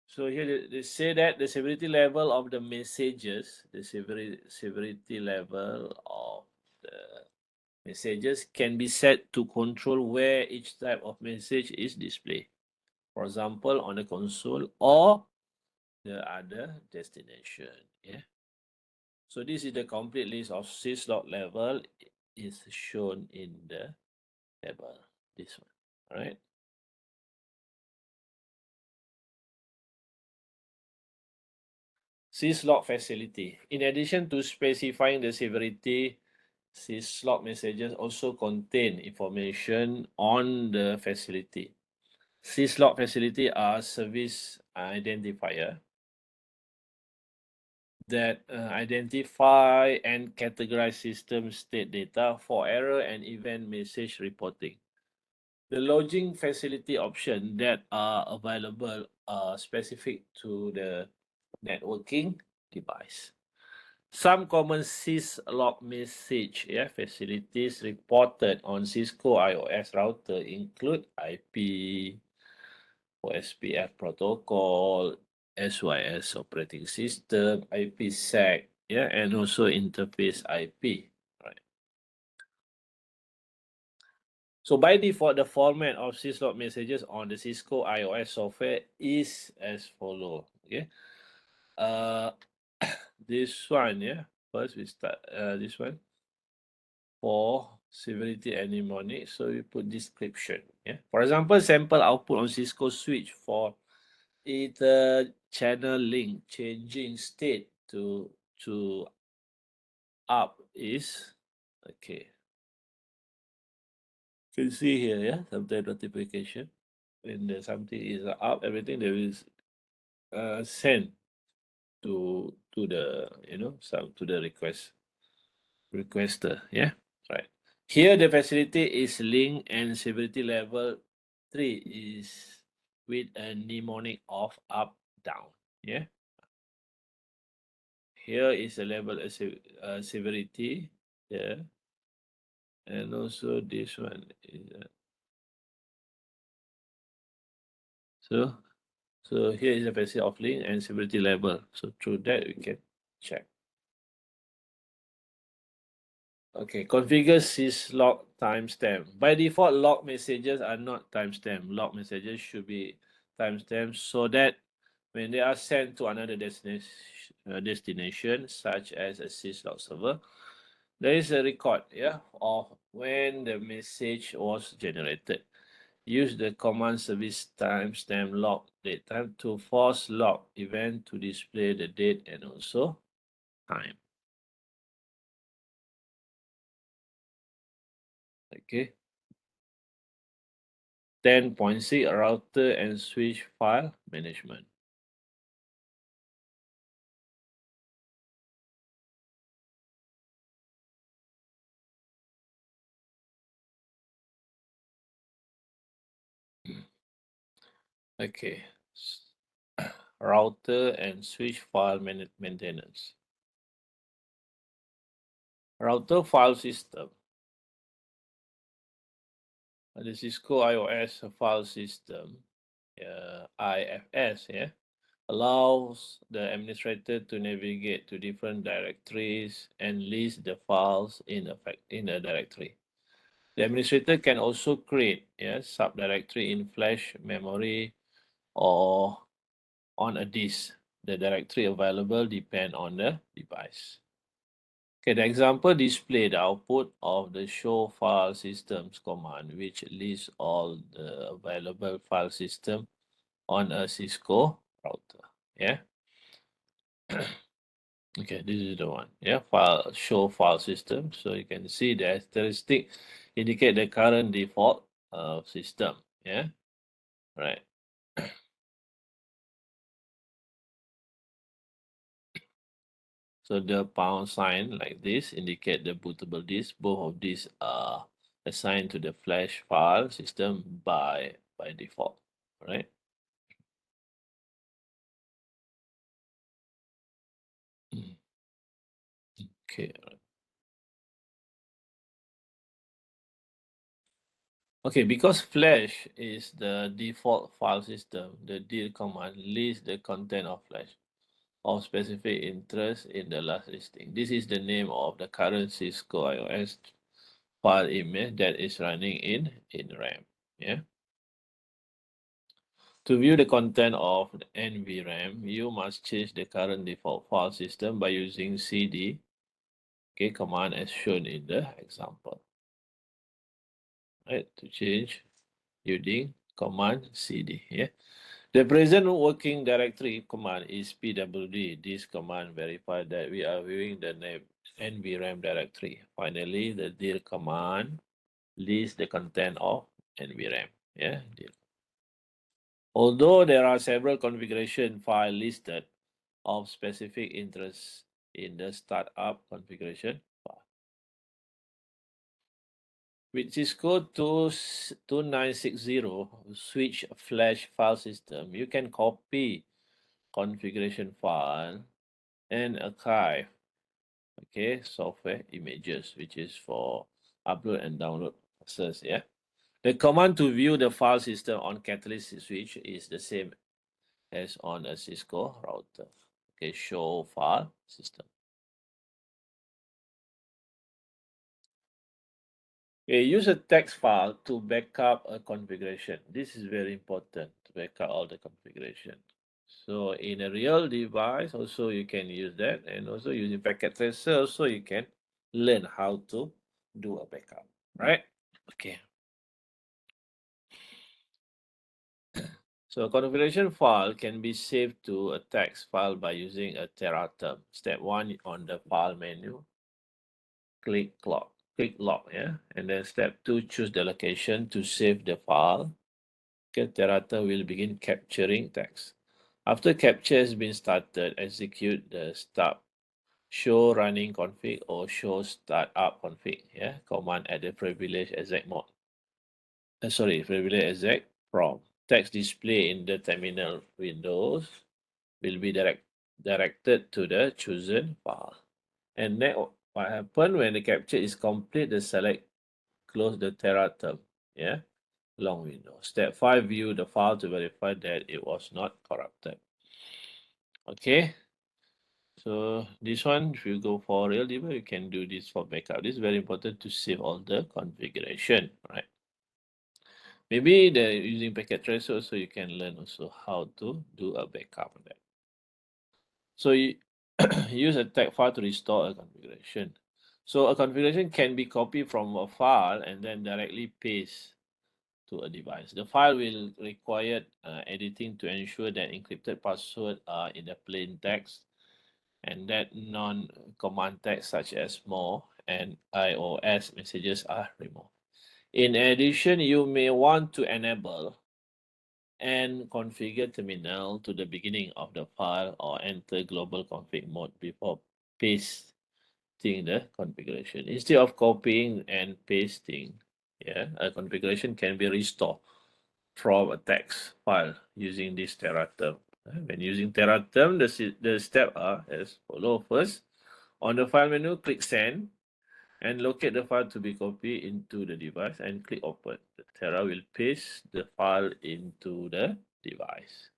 S1: So here they say that the severity level of the messages, the severity level of the messages can be set to control where each type of message is displayed. For example, on the console or the other destination. Yeah. So this is the complete list of syslog level is shown in the table. This one. All right. Syslog facility. In addition to specifying the severity, syslog messages also contain information on the facility. Syslog facility are service identifier that identify and categorize system state data for error and event message reporting. The lodging facility option that are available are specific to the networking device. Some common syslog message facilities reported on Cisco iOS router include IP, OSPF protocol, SYS operating system, IPsec, and also interface IP. Right. So by default, the format of syslog messages on the Cisco iOS software is as follow. Okay. Uh, this one, First we start this one for severity and mnemonic. So we put description. Yeah. For example, sample output on Cisco switch for Ether channel link changing state to up is okay. You can see here, sometimes notification when the something is up, everything there is sent to the some to the requester. Yeah, right. Here the facility is link and severity level 3 is with a mnemonic of up down. Yeah. Here is a level of severity. Yeah. And also this one is so so here is the facility of link and severity level. So through that we can check. Okay, configure syslog timestamp. By default, log messages are not timestamp. Log messages should be timestamped so that when they are sent to another destination, such as a syslog server, there is a record, of when the message was generated. Use the command service timestamp log date time to force log event to display the date and also time. Okay. 10.6 router and switch file management. Okay. router and switch file maintenance. Router file system. The Cisco iOS file system, IFS, allows the administrator to navigate to different directories and list the files in a directory. The administrator can also create subdirectory in flash memory or on a disk. The directory available depend on the device. Okay, the example display the output of the show file systems command, which lists all the available file system on a Cisco router. Yeah. Okay, this is the one. Yeah, file show file system. So you can see the asterisk indicate the current default system. Yeah, right. So the pound sign like this indicate the bootable disk. Both of these are assigned to the flash file system by default. Right. Mm. Okay. Okay, because Flash is the default file system, the deal command lists the content of Flash of specific interest in the last listing. This is the name of the current Cisco iOS file image that is running in RAM. Yeah. To view the content of the NVRAM, you must change the current default file system by using cd command as shown in the example. Right, to change using command cd. Yeah. The present working directory command is pwd. This command verifies that we are viewing the name NVRAM directory. Finally, the dir command lists the content of NVRAM. Yeah, dir. Although there are several configuration files listed of specific interest in the startup configuration file. With Cisco 2960 switch flash file system, you can copy configuration file and archive software images, which is for upload and download process. Yeah, the command to view the file system on Catalyst switch is the same as on a Cisco router. Okay, show file system. Okay, use a text file to backup a configuration. This is very important to backup all the configuration. So in a real device, also you can use that, and also using packet tracer, also you can learn how to do a backup, right? Okay. So a configuration file can be saved to a text file by using a teraterm. Step 1 on the file menu, click log, yeah, and then step 2, choose the location to save the file. Okay, teraterm will begin capturing text. After capture has been started, execute the start show running config or show startup config, command at the privilege exec mode. Privilege exec prompt. Text display in the terminal windows will be directed to the chosen file. And then what happens when the capture is complete, the select close the teraterm, long window. Step 5, view the file to verify that it was not corrupted. Okay. So this one, if you go for real device, you can do this for backup. This is very important to save all the configuration, right? Maybe they're using packet tracer, so you can learn also how to do a backup of that. So you use a tag file to restore a configuration. So a configuration can be copied from a file and then directly paste to a device. The file will require editing to ensure that encrypted passwords are in the plain text and that non-command text such as more and iOS messages are removed. In addition, you may want to enable and configure terminal to the beginning of the file or enter global config mode before pasting the configuration. Instead of copying and pasting, a configuration can be restored from a text file using this teraterm. When using Terraterm, the steps are as follow. First, on the file menu, click Send and locate the file to be copied into the device and click Open. The Terra will paste the file into the device.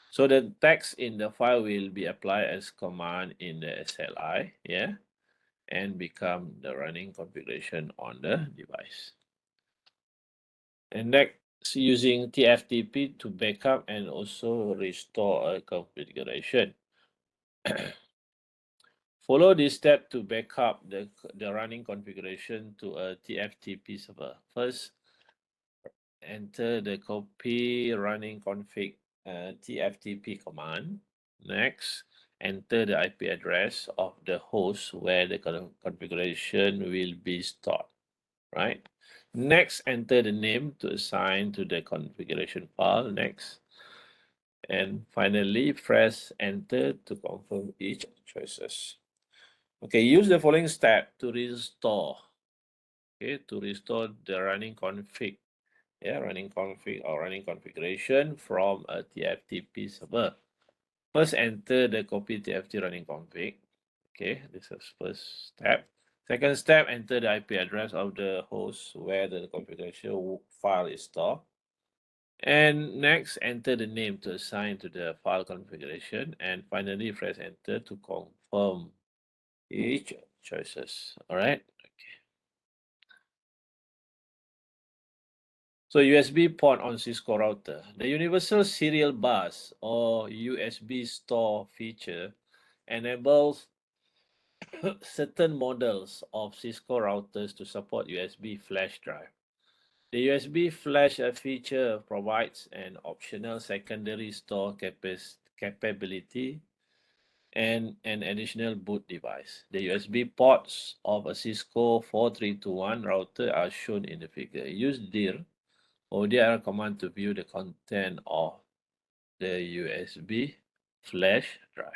S1: So the text in the file will be applied as command in the SLI, yeah, and become the running configuration on the device. And next, using TFTP to backup and also restore a configuration. Follow this step to backup the running configuration to a TFTP server. First, enter the copy running config TFTP command. Next, enter the IP address of the host where the configuration will be stored. Right? Next, enter the name to assign to the configuration file. Next, and finally, press enter to confirm each choices. Okay, use the following step to restore. Okay, to restore the running config. Yeah, running config or running configuration from a TFTP server. First, enter the copy TFT running config. Okay, this is first step. Second step, enter the IP address of the host where the configuration file is stored. And next, enter the name to assign to the file configuration. And finally, press enter to confirm each choices. All right. Okay. So USB port on Cisco router. The Universal Serial Bus or USB store feature enables certain models of Cisco routers to support USB flash drive. The USB flash feature provides an optional secondary store capability and an additional boot device. The USB ports of a Cisco 4321 router are shown in the figure. Use dir or dir command to view the content of the USB flash drive.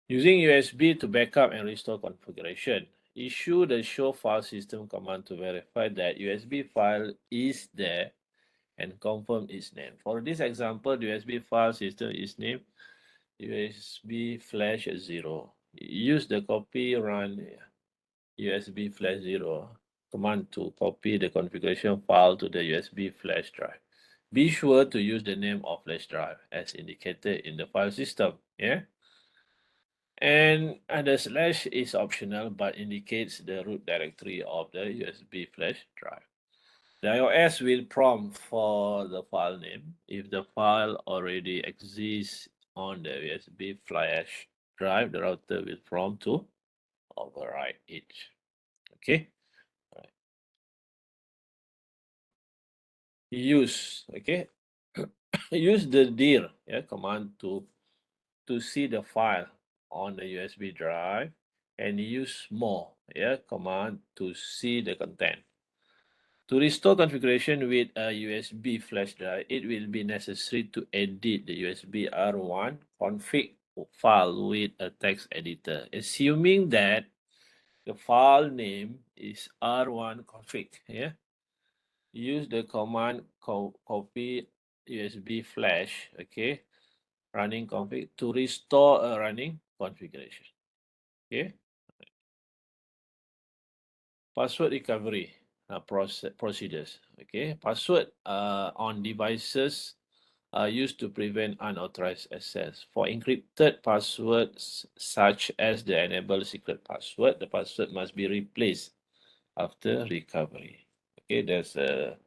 S1: Using USB to backup and restore configuration. Issue the show file system command to verify that USB file is there and confirm its name. For this example, the USB file system is named USB flash 0. Use the copy run USB flash 0 command to copy the configuration file to the USB flash drive. Be sure to use the name of flash drive as indicated in the file system. Yeah. And the slash is optional but indicates the root directory of the USB flash drive. The iOS will prompt for the file name. If the file already exists on the USB flash drive, the router will prompt to override it. Okay. Right. Use use the dir command to see the file on the USB drive and use more command to see the content. To restore configuration with a USB flash drive, it will be necessary to edit the USB R1 config file with a text editor, assuming that the file name is R1 config. Yeah, use the command copy USB flash. Okay, running config to restore a running configuration. Okay, password recovery procedures. Okay, password on devices are used to prevent unauthorized access. For encrypted passwords such as the enable secret password, the password must be replaced after recovery. Okay, there's a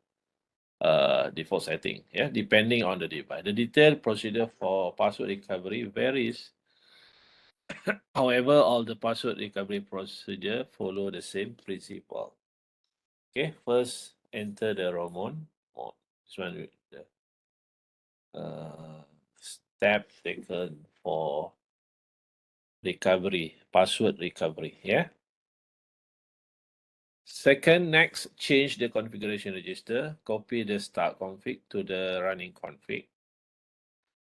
S1: default setting, depending on the device. The detailed procedure for password recovery varies. However, all the password recovery procedure follow the same principle. Okay, first enter the Ramon mode. This one with the step taken for recovery, password recovery. Yeah. Second, next, change the configuration register. Copy the start config to the running config.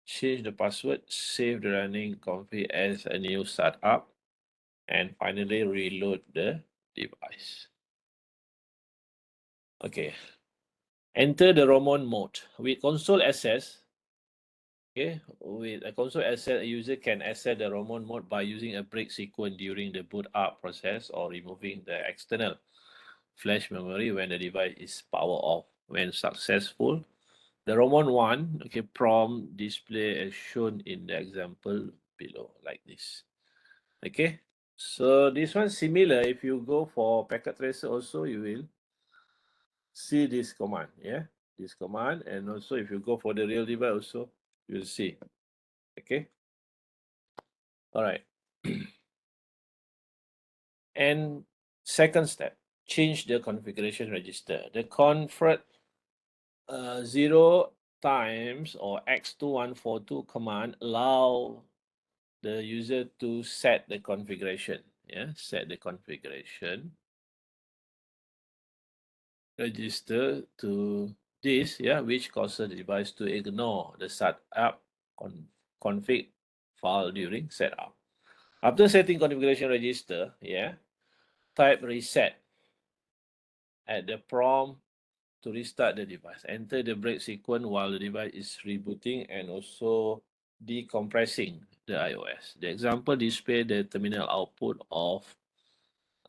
S1: Change the password. Save the running config as a new startup. And finally, reload the device. Okay. Enter the Ramon mode. With console access, Okay, with a console asset, a user can access the ROM mode by using a break sequence during the boot up process or removing the external flash memory when the device is power off. When successful, the ROM 1, okay, prompt display as shown in the example below, like this. Okay, so this one similar. If you go for packet tracer also, you will see this command, yeah, this command. And also if you go for the real device also, you'll see. Okay, all right. And second step, change the configuration register. The convert 0 times or x2142 command allow the user to set the configuration. Yeah, set the configuration register to this, yeah, which causes the device to ignore the setup config file during setup. After setting configuration register, yeah, type reset at the prompt to restart the device. Enter the break sequence while the device is rebooting and also decompressing the iOS. The example display the terminal output of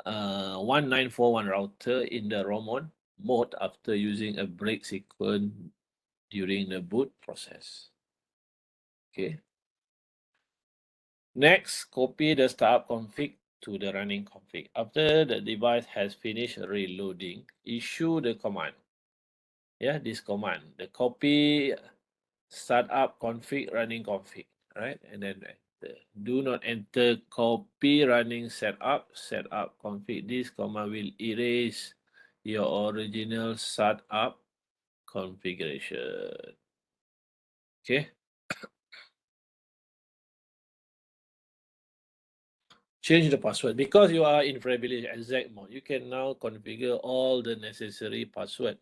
S1: 1941 router in the ROM mode after using a break sequence during the boot process. Okay. Next, copy the startup config to the running config. After the device has finished reloading, issue the command. Yeah, this command, the copy startup config running config, right? And then do not enter copy running setup config. This command will erase your original setup configuration. Okay. Change the password because you are in privileged exec mode. You can now configure all the necessary password.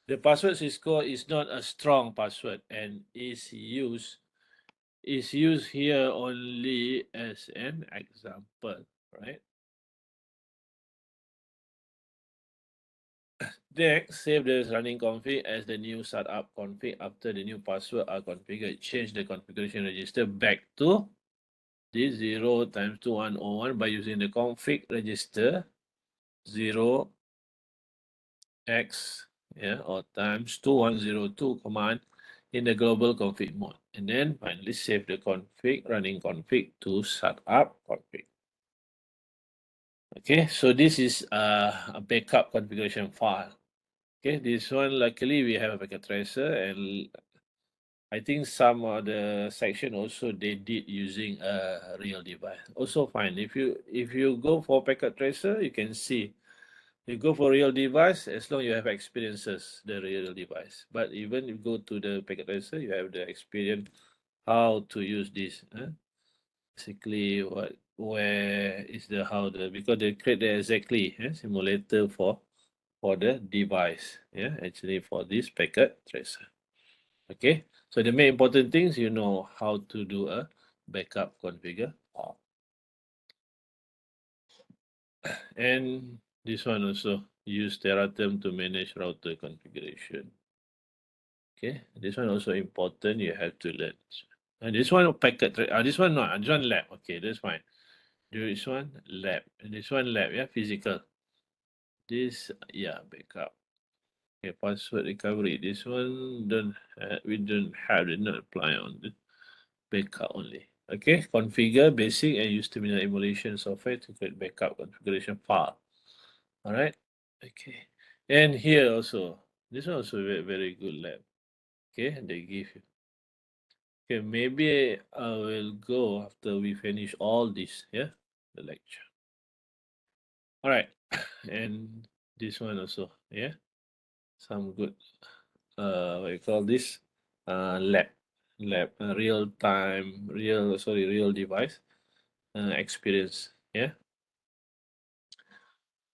S1: The password Cisco is not a strong password and is used here only as an example, right? Next, save the running config as the new startup config after the new password are configured. Change the configuration register back to this 0 times 2101 by using the config register 0 x, yeah, or times 2102 command in the global config mode. And then finally save the config running config to startup config. Okay, so this is a backup configuration file. Okay, this one luckily we have a packet tracer, and I think some of the section also they did using a real device. Also fine. If you go for packet tracer, you can see you go for real device as long you have experiences the real device. But even if you go to the packet tracer, you have the experience how to use this. Basically, where is the how the because they create the exactly simulator for the device. Yeah, actually for this packet tracer. Okay, so the main important things you know how to do a backup configure. And this one also use Teraterm to manage router configuration. Okay, this one also important. You have to learn. And this one packet. This one not. This one lab. Okay, that's fine. This one lab. And this one lab. Yeah, physical. This yeah backup. Okay, password recovery. This one don't. We don't have. Did not apply on the backup only. Okay, configure basic and use terminal emulation software to create backup configuration file. All right. Okay. And here also, this one also very, very good lab. Okay, they give you. Okay, maybe I will go after we finish all this, yeah, the lecture. All right. And this one also, yeah, some good, what you call this, real time, real device experience, yeah.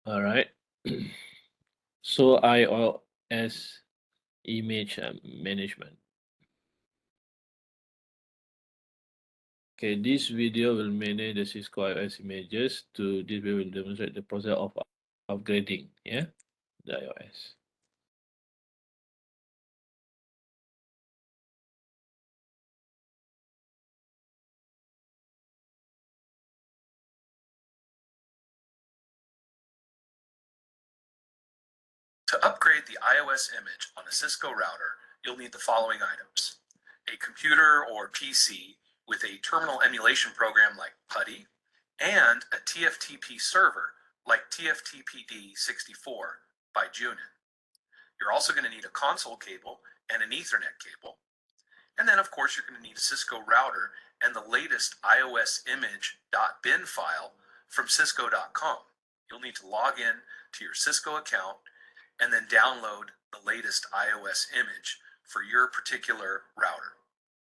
S1: All right. So iOS image management. Okay, this video will manage the Cisco iOS images. This way will demonstrate the process of upgrading, yeah, the iOS.
S2: upgrade the iOS image on a Cisco router, you'll need the following items: a computer or PC with a terminal emulation program like PuTTY, and a TFTP server like TFTPD64 by Junin. You're also going to need a console cable and an Ethernet cable. And then, of course, you're going to need a Cisco router and the latest iOS image.bin file from cisco.com. You'll need to log in to your Cisco account and then download the latest iOS image for your particular router.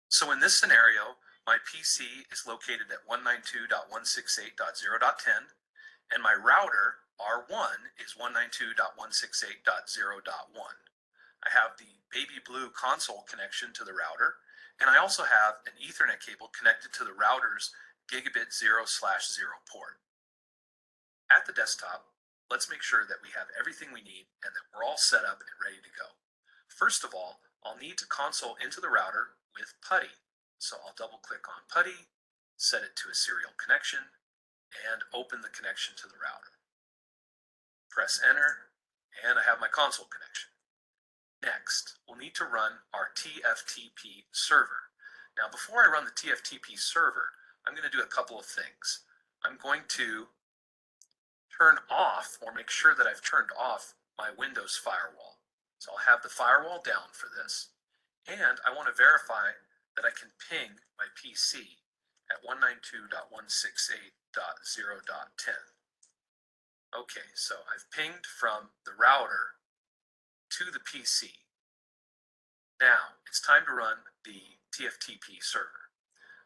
S2: So in this scenario, my PC is located at 192.168.0.10, and my router, R1, is 192.168.0.1. I have the baby blue console connection to the router, and I also have an Ethernet cable connected to the router's gigabit 0/0 port. At the desktop, let's make sure that we have everything we need and that we're all set up and ready to go. First of all, I'll need to console into the router with PuTTY. So I'll double click on PuTTY, set it to a serial connection, and open the connection to the router. Press enter, and I have my console connection. Next, we'll need to run our TFTP server. Now, before I run the TFTP server, I'm going to do a couple of things. I'm going to turn off, or make sure that I've turned off, my Windows firewall. So I'll have the firewall down for this, and I want to verify that I can ping my PC at 192.168.0.10. Okay, so I've pinged from the router to the PC. Now, it's time to run the TFTP server.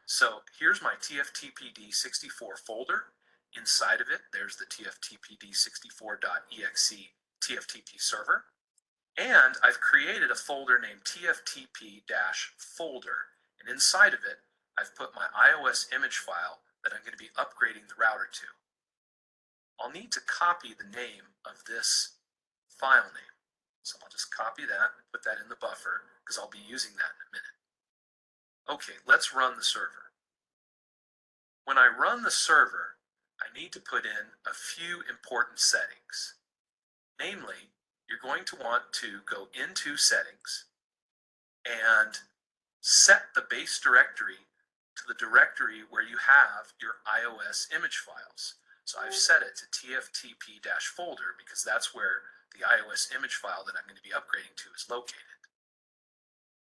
S2: So here's my TFTPD64 folder. Inside of it, there's the TFTPD64.exe TFTP server. And I've created a folder named TFTP-folder. And inside of it, I've put my iOS image file that I'm going to be upgrading the router to. I'll need to copy the name of this file name. So I'll just copy that and put that in the buffer because I'll be using that in a minute. Okay, let's run the server. When I run the server, I need to put in a few important settings. Namely, you're going to want to go into settings and set the base directory to the directory where you have your iOS image files. So I've set it to TFTP-folder because that's where the iOS image file that I'm going to be upgrading to is located.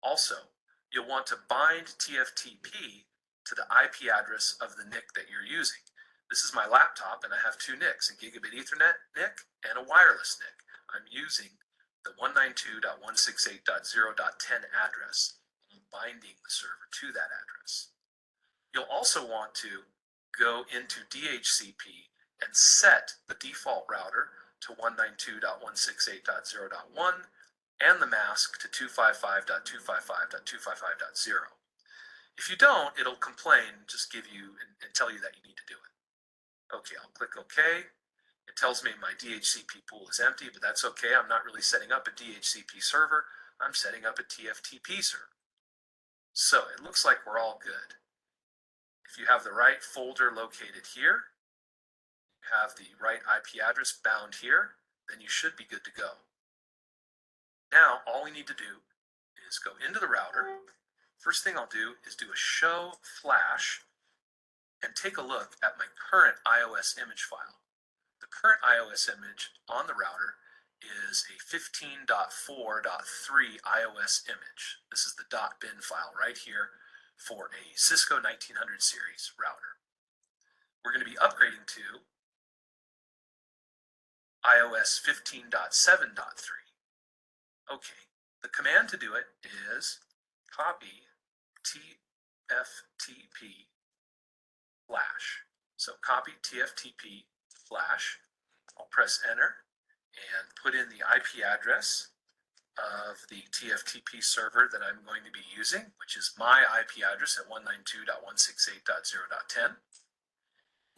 S2: Also, you'll want to bind TFTP to the IP address of the NIC that you're using. This is my laptop, and I have two NICs, a gigabit Ethernet NIC and a wireless NIC. I'm using the 192.168.0.10 address, and I'm binding the server to that address. You'll also want to go into DHCP and set the default router to 192.168.0.1 and the mask to 255.255.255.0. If you don't, it'll complain and just give you and tell you that you need to do it. Okay, I'll click OK. It tells me my DHCP pool is empty, but that's okay. I'm not really setting up a DHCP server. I'm setting up a TFTP server. So it looks like we're all good. If you have the right folder located here, you have the right IP address bound here, then you should be good to go. Now, all we need to do is go into the router. First thing I'll do is do a show flash and take a look at my current iOS image file. The current iOS image on the router is a 15.4.3 iOS image. This is the .bin file right here for a Cisco 1900 series router. We're going to be upgrading to iOS 15.7.3. Okay, the command to do it is copy TFTP flash. So copy TFTP flash. I'll press enter and put in the IP address of the TFTP server that I'm going to be using, which is my IP address at 192.168.0.10.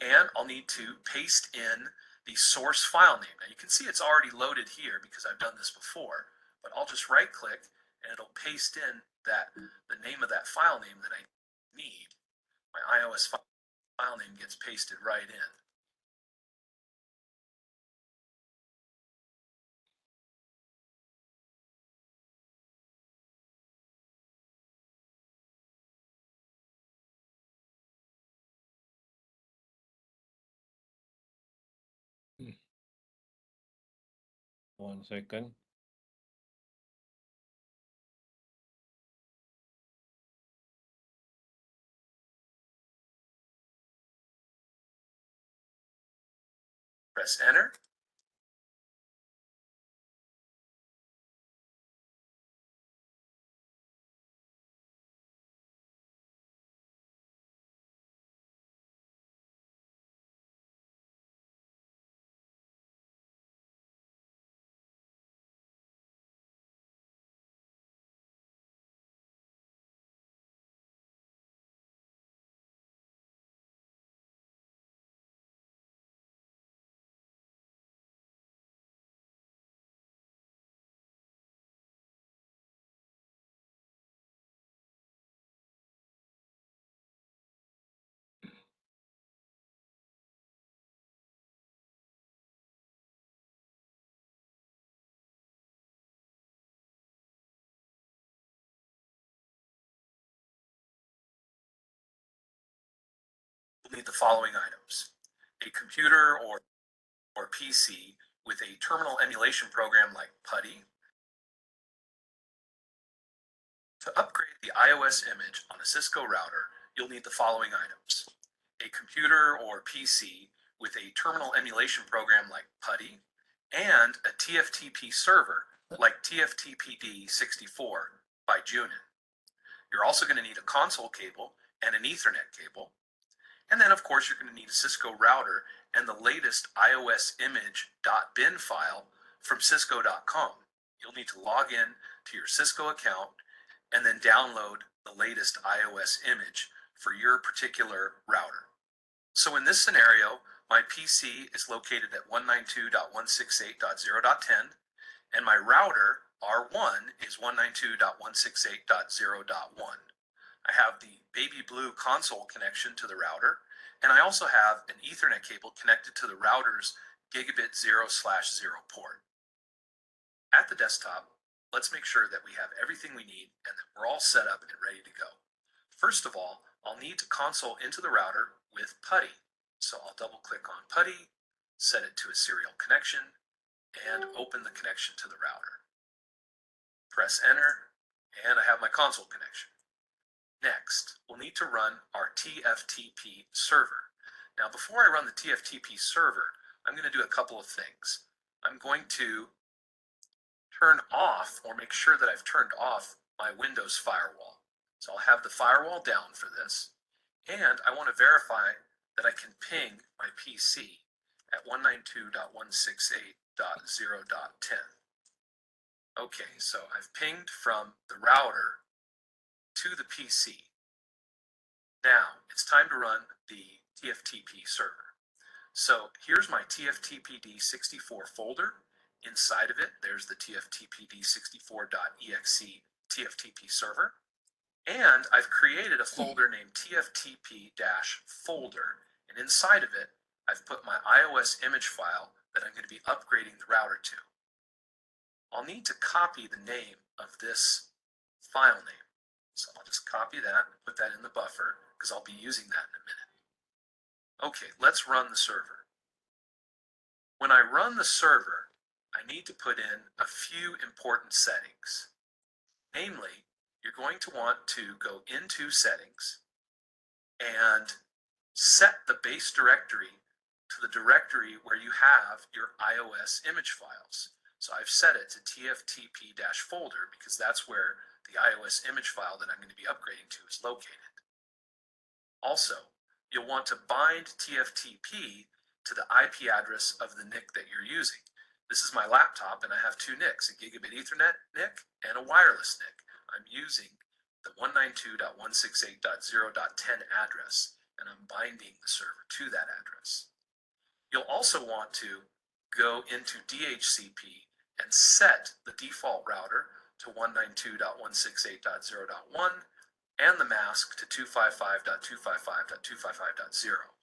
S2: And I'll need to paste in the source file name. Now you can see it's already loaded here because I've done this before, but I'll just right click and it'll paste in the name of that file name that I need. My iOS file name gets pasted right in.
S1: 1 second.
S2: Press enter. We'll need the following items: a computer or PC with a terminal emulation program like PuTTY. To upgrade the iOS image on a Cisco router, you'll need the following items: a computer or PC with a terminal emulation program like PuTTY, and a TFTP server like TFTPD64 by Junin. You're also going to need a console cable and an Ethernet cable. And then, of course, you're going to need a Cisco router and the latest iOS image.bin file from cisco.com. You'll need to log in to your Cisco account and then download the latest iOS image for your particular router. So in this scenario, my PC is located at 192.168.0.10, and my router, R1, is 192.168.0.1. I have the baby blue console connection to the router, and I also have an Ethernet cable connected to the router's gigabit 0/0 port. At the desktop, let's make sure that we have everything we need and that we're all set up and ready to go. First of all, I'll need to console into the router with PuTTY. So I'll double click on PuTTY, set it to a serial connection, and open the connection to the router. Press enter, and I have my console connection. Next, we'll need to run our TFTP server. Now, before I run the TFTP server, I'm going to do a couple of things. I'm going to turn off, or make sure that I've turned off, my Windows firewall. So I'll have the firewall down for this, and I want to verify that I can ping my PC at 192.168.0.10. Okay, so I've pinged from the router to the PC. Now, it's time to run the TFTP server. So here's my TFTPD64 folder. Inside of it, there's the TFTPD64.exe TFTP server. And I've created a folder named TFTP-folder. And inside of it, I've put my iOS image file that I'm going to be upgrading the router to. I'll need to copy the name of this file name. So I'll just copy that, put that in the buffer, because I'll be using that in a minute. Okay, let's run the server. When I run the server, I need to put in a few important settings. Namely, you're going to want to go into Settings and set the base directory to the directory where you have your iOS image files. So I've set it to TFTP-folder because that's where the iOS image file that I'm going to be upgrading to is located. Also, you'll want to bind TFTP to the IP address of the NIC that you're using. This is my laptop, and I have two NICs, a gigabit Ethernet NIC and a wireless NIC. I'm using the 192.168.0.10 address, and I'm binding the server to that address. You'll also want to go into DHCP and set the default router to 192.168.0.1 and the mask to 255.255.255.0.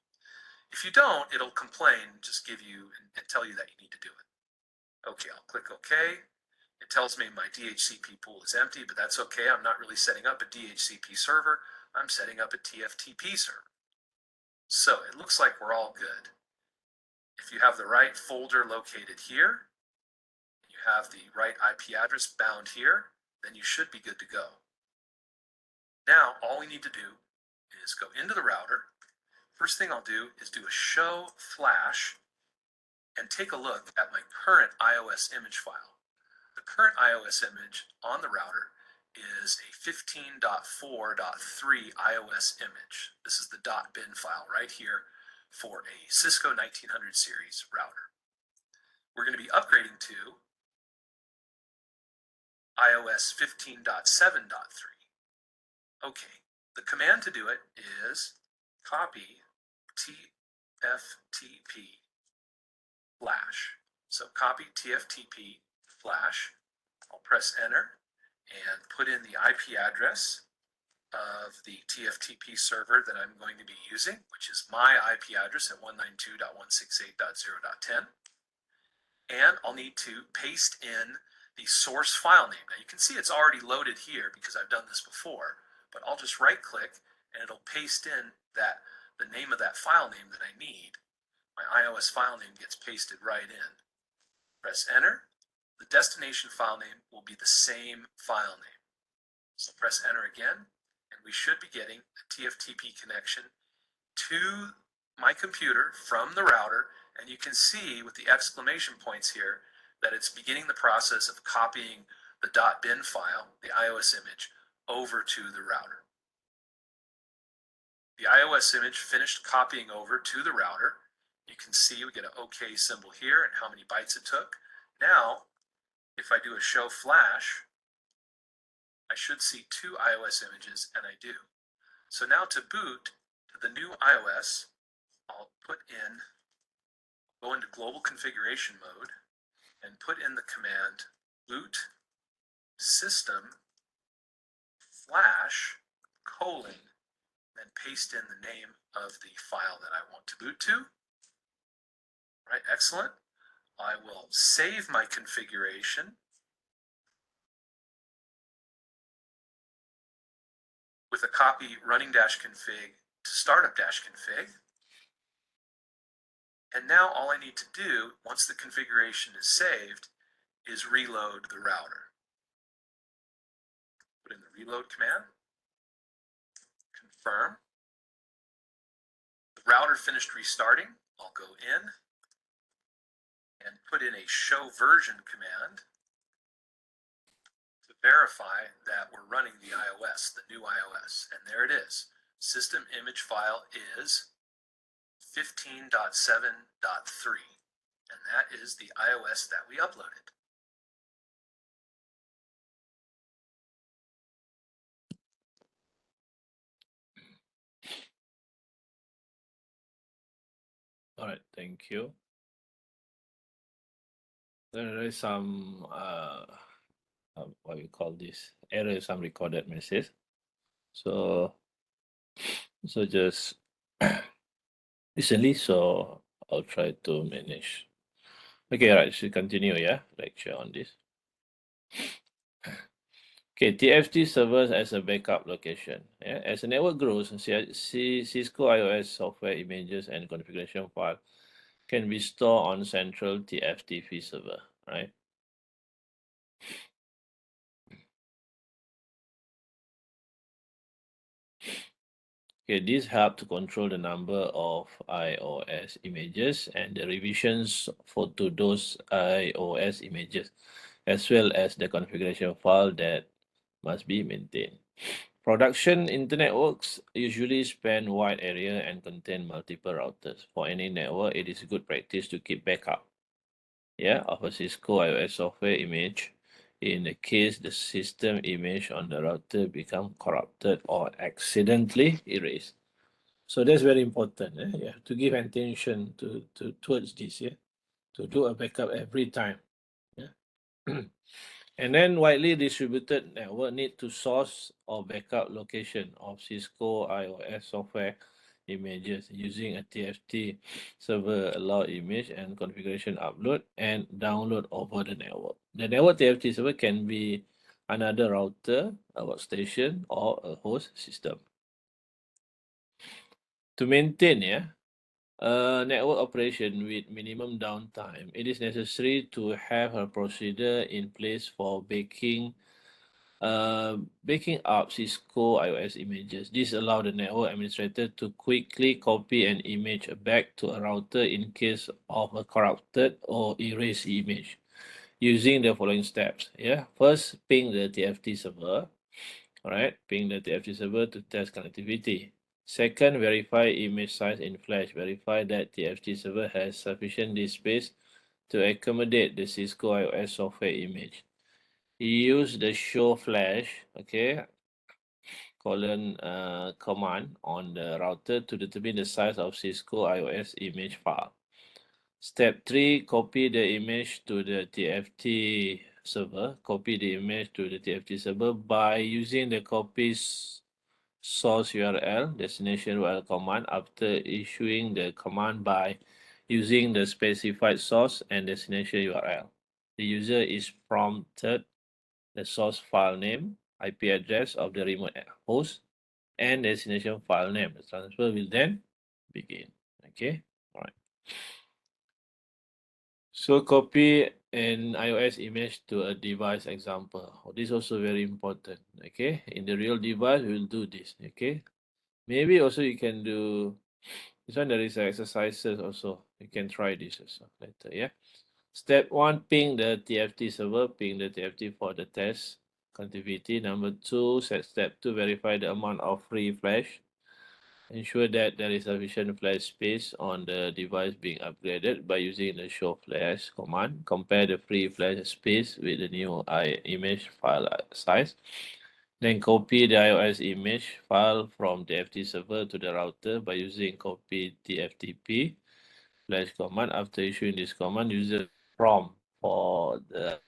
S2: If you don't, it'll complain and just give you and tell you that you need to do it. Okay, I'll click OK. It tells me my DHCP pool is empty, but that's okay. I'm not really setting up a DHCP server. I'm setting up a TFTP server. So it looks like we're all good. If you have the right folder located here, you have the right IP address bound here, then you should be good to go. Now, all we need to do is go into the router. First thing I'll do is do a show flash and take a look at my current iOS image file. The current iOS image on the router is a 15.4.3 iOS image. This is the .bin file right here for a Cisco 1900 series router. We're going to be upgrading to iOS 15.7.3. Okay, the command to do it is copy TFTP flash. So copy TFTP flash. I'll press enter and put in the IP address of the TFTP server that I'm going to be using, which is my IP address at 192.168.0.10. And I'll need to paste in the source file name. Now you can see it's already loaded here because I've done this before, but I'll just right click and it'll paste in the name of that file name that I need. My iOS file name gets pasted right in. Press enter. The destination file name will be the same file name. So press enter again, and we should be getting a TFTP connection to my computer from the router, and you can see with the exclamation points here that it's beginning the process of copying the .bin file, the iOS image, over to the router. The iOS image finished copying over to the router. You can see we get an OK symbol here and how many bytes it took. Now, if I do a show flash, I should see 2 iOS images, and I do. So now to boot to the new iOS, I'll go into global configuration mode and put in the command boot system flash : and paste in the name of the file that I want to boot to. Right, excellent. I will save my configuration with a copy running-config to startup-config. And now all I need to do, once the configuration is saved, is reload the router. Put in the reload command, confirm. The router finished restarting. I'll go in and put in a show version command to verify that we're running the iOS, the new iOS. And there it is. System image file is 15.7.3. And that is the iOS that we uploaded.
S1: All right, thank you. There is some what we call this error, some recorded message. So just recently, so I'll try to manage. Okay, right. Should continue. Yeah, lecture on this. Okay, TFT serves as a backup location. Yeah? As the network grows, Cisco iOS software images and configuration file can be stored on central TFTP server, right? Okay, this helps to control the number of iOS images and the revisions to those iOS images, as well as the configuration file that must be maintained. Production internet networks usually span wide area and contain multiple routers. For any network, it is good practice to keep backup, of a Cisco iOS software image. In the case the system image on the router become corrupted or accidentally erased. So that's very important. You have to give attention towards this. To do a backup every time. And then widely distributed network need to source or backup location of Cisco iOS software images using a TFT server allow image and configuration upload and download over the network. The network TFT server can be another router, a workstation, or a host system. To maintain network operation with minimum downtime, it is necessary to have a procedure in place for backing up Cisco iOS images. This allows the network administrator to quickly copy an image back to a router in case of a corrupted or erased image using the following steps. Yeah, first ping the TFT server. All right, ping the TFT server to test connectivity. Second, verify image size in Flash. Verify that TFT server has sufficient disk space to accommodate the Cisco iOS software image. Use the show flash, okay, command on the router to determine the size of Cisco iOS image file. Step 3, copy the image to the TFT server. Copy the image to the TFT server by using the copies source URL, destination URL command after issuing the command by using the specified source and destination URL. The user is prompted the source file name, IP address of the remote host, and destination file name. The transfer will then begin. Okay, all right. So copy an iOS image to a device example. This is also very important. Okay, in the real device, we will do this. Okay, maybe also you can do this one. There is exercises also. You can try this also later. Yeah. Step 1, ping the TFT server, ping the TFT for the test connectivity. Number 2, step 2, verify the amount of free flash. Ensure that there is sufficient flash space on the device being upgraded by using the show flash command. Compare the free flash space with the new image file size. Then copy the iOS image file from the TFT server to the router by using copy TFTP flash command. After issuing this command, user prompt for the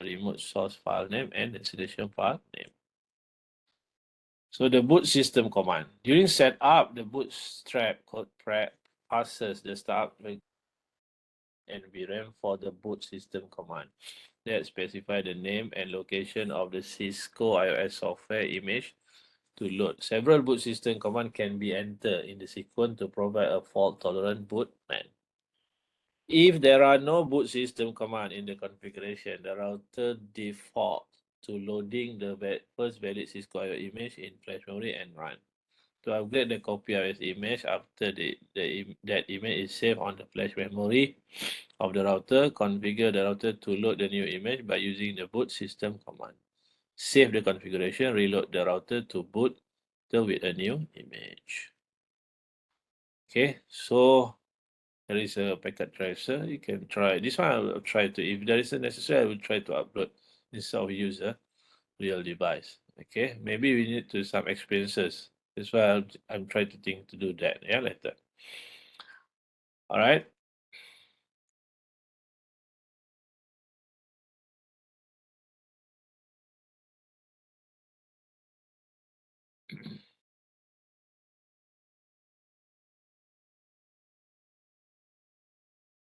S1: remote source file name and destination file name. So the boot system command. During setup, the bootstrap code prep passes the start and VRAM for the boot system command that specify the name and location of the Cisco iOS software image to load. Several boot system command can be entered in the sequence to provide a fault-tolerant boot plan. If there are no boot system command in the configuration, the router defaults to loading the first valid Cisco IO image in flash memory and run. To upgrade the copy of image after that image is saved on the flash memory of the router, configure the router to load the new image by using the boot system command. Save the configuration, reload the router to boot with a new image. Okay, so there is a packet tracer. You can try this one. I will try to, if there is a necessary, I will try to upload instead of use a real device. Okay, maybe we need to some experiences. That's why I'm trying to think to do that. Yeah, later. All right.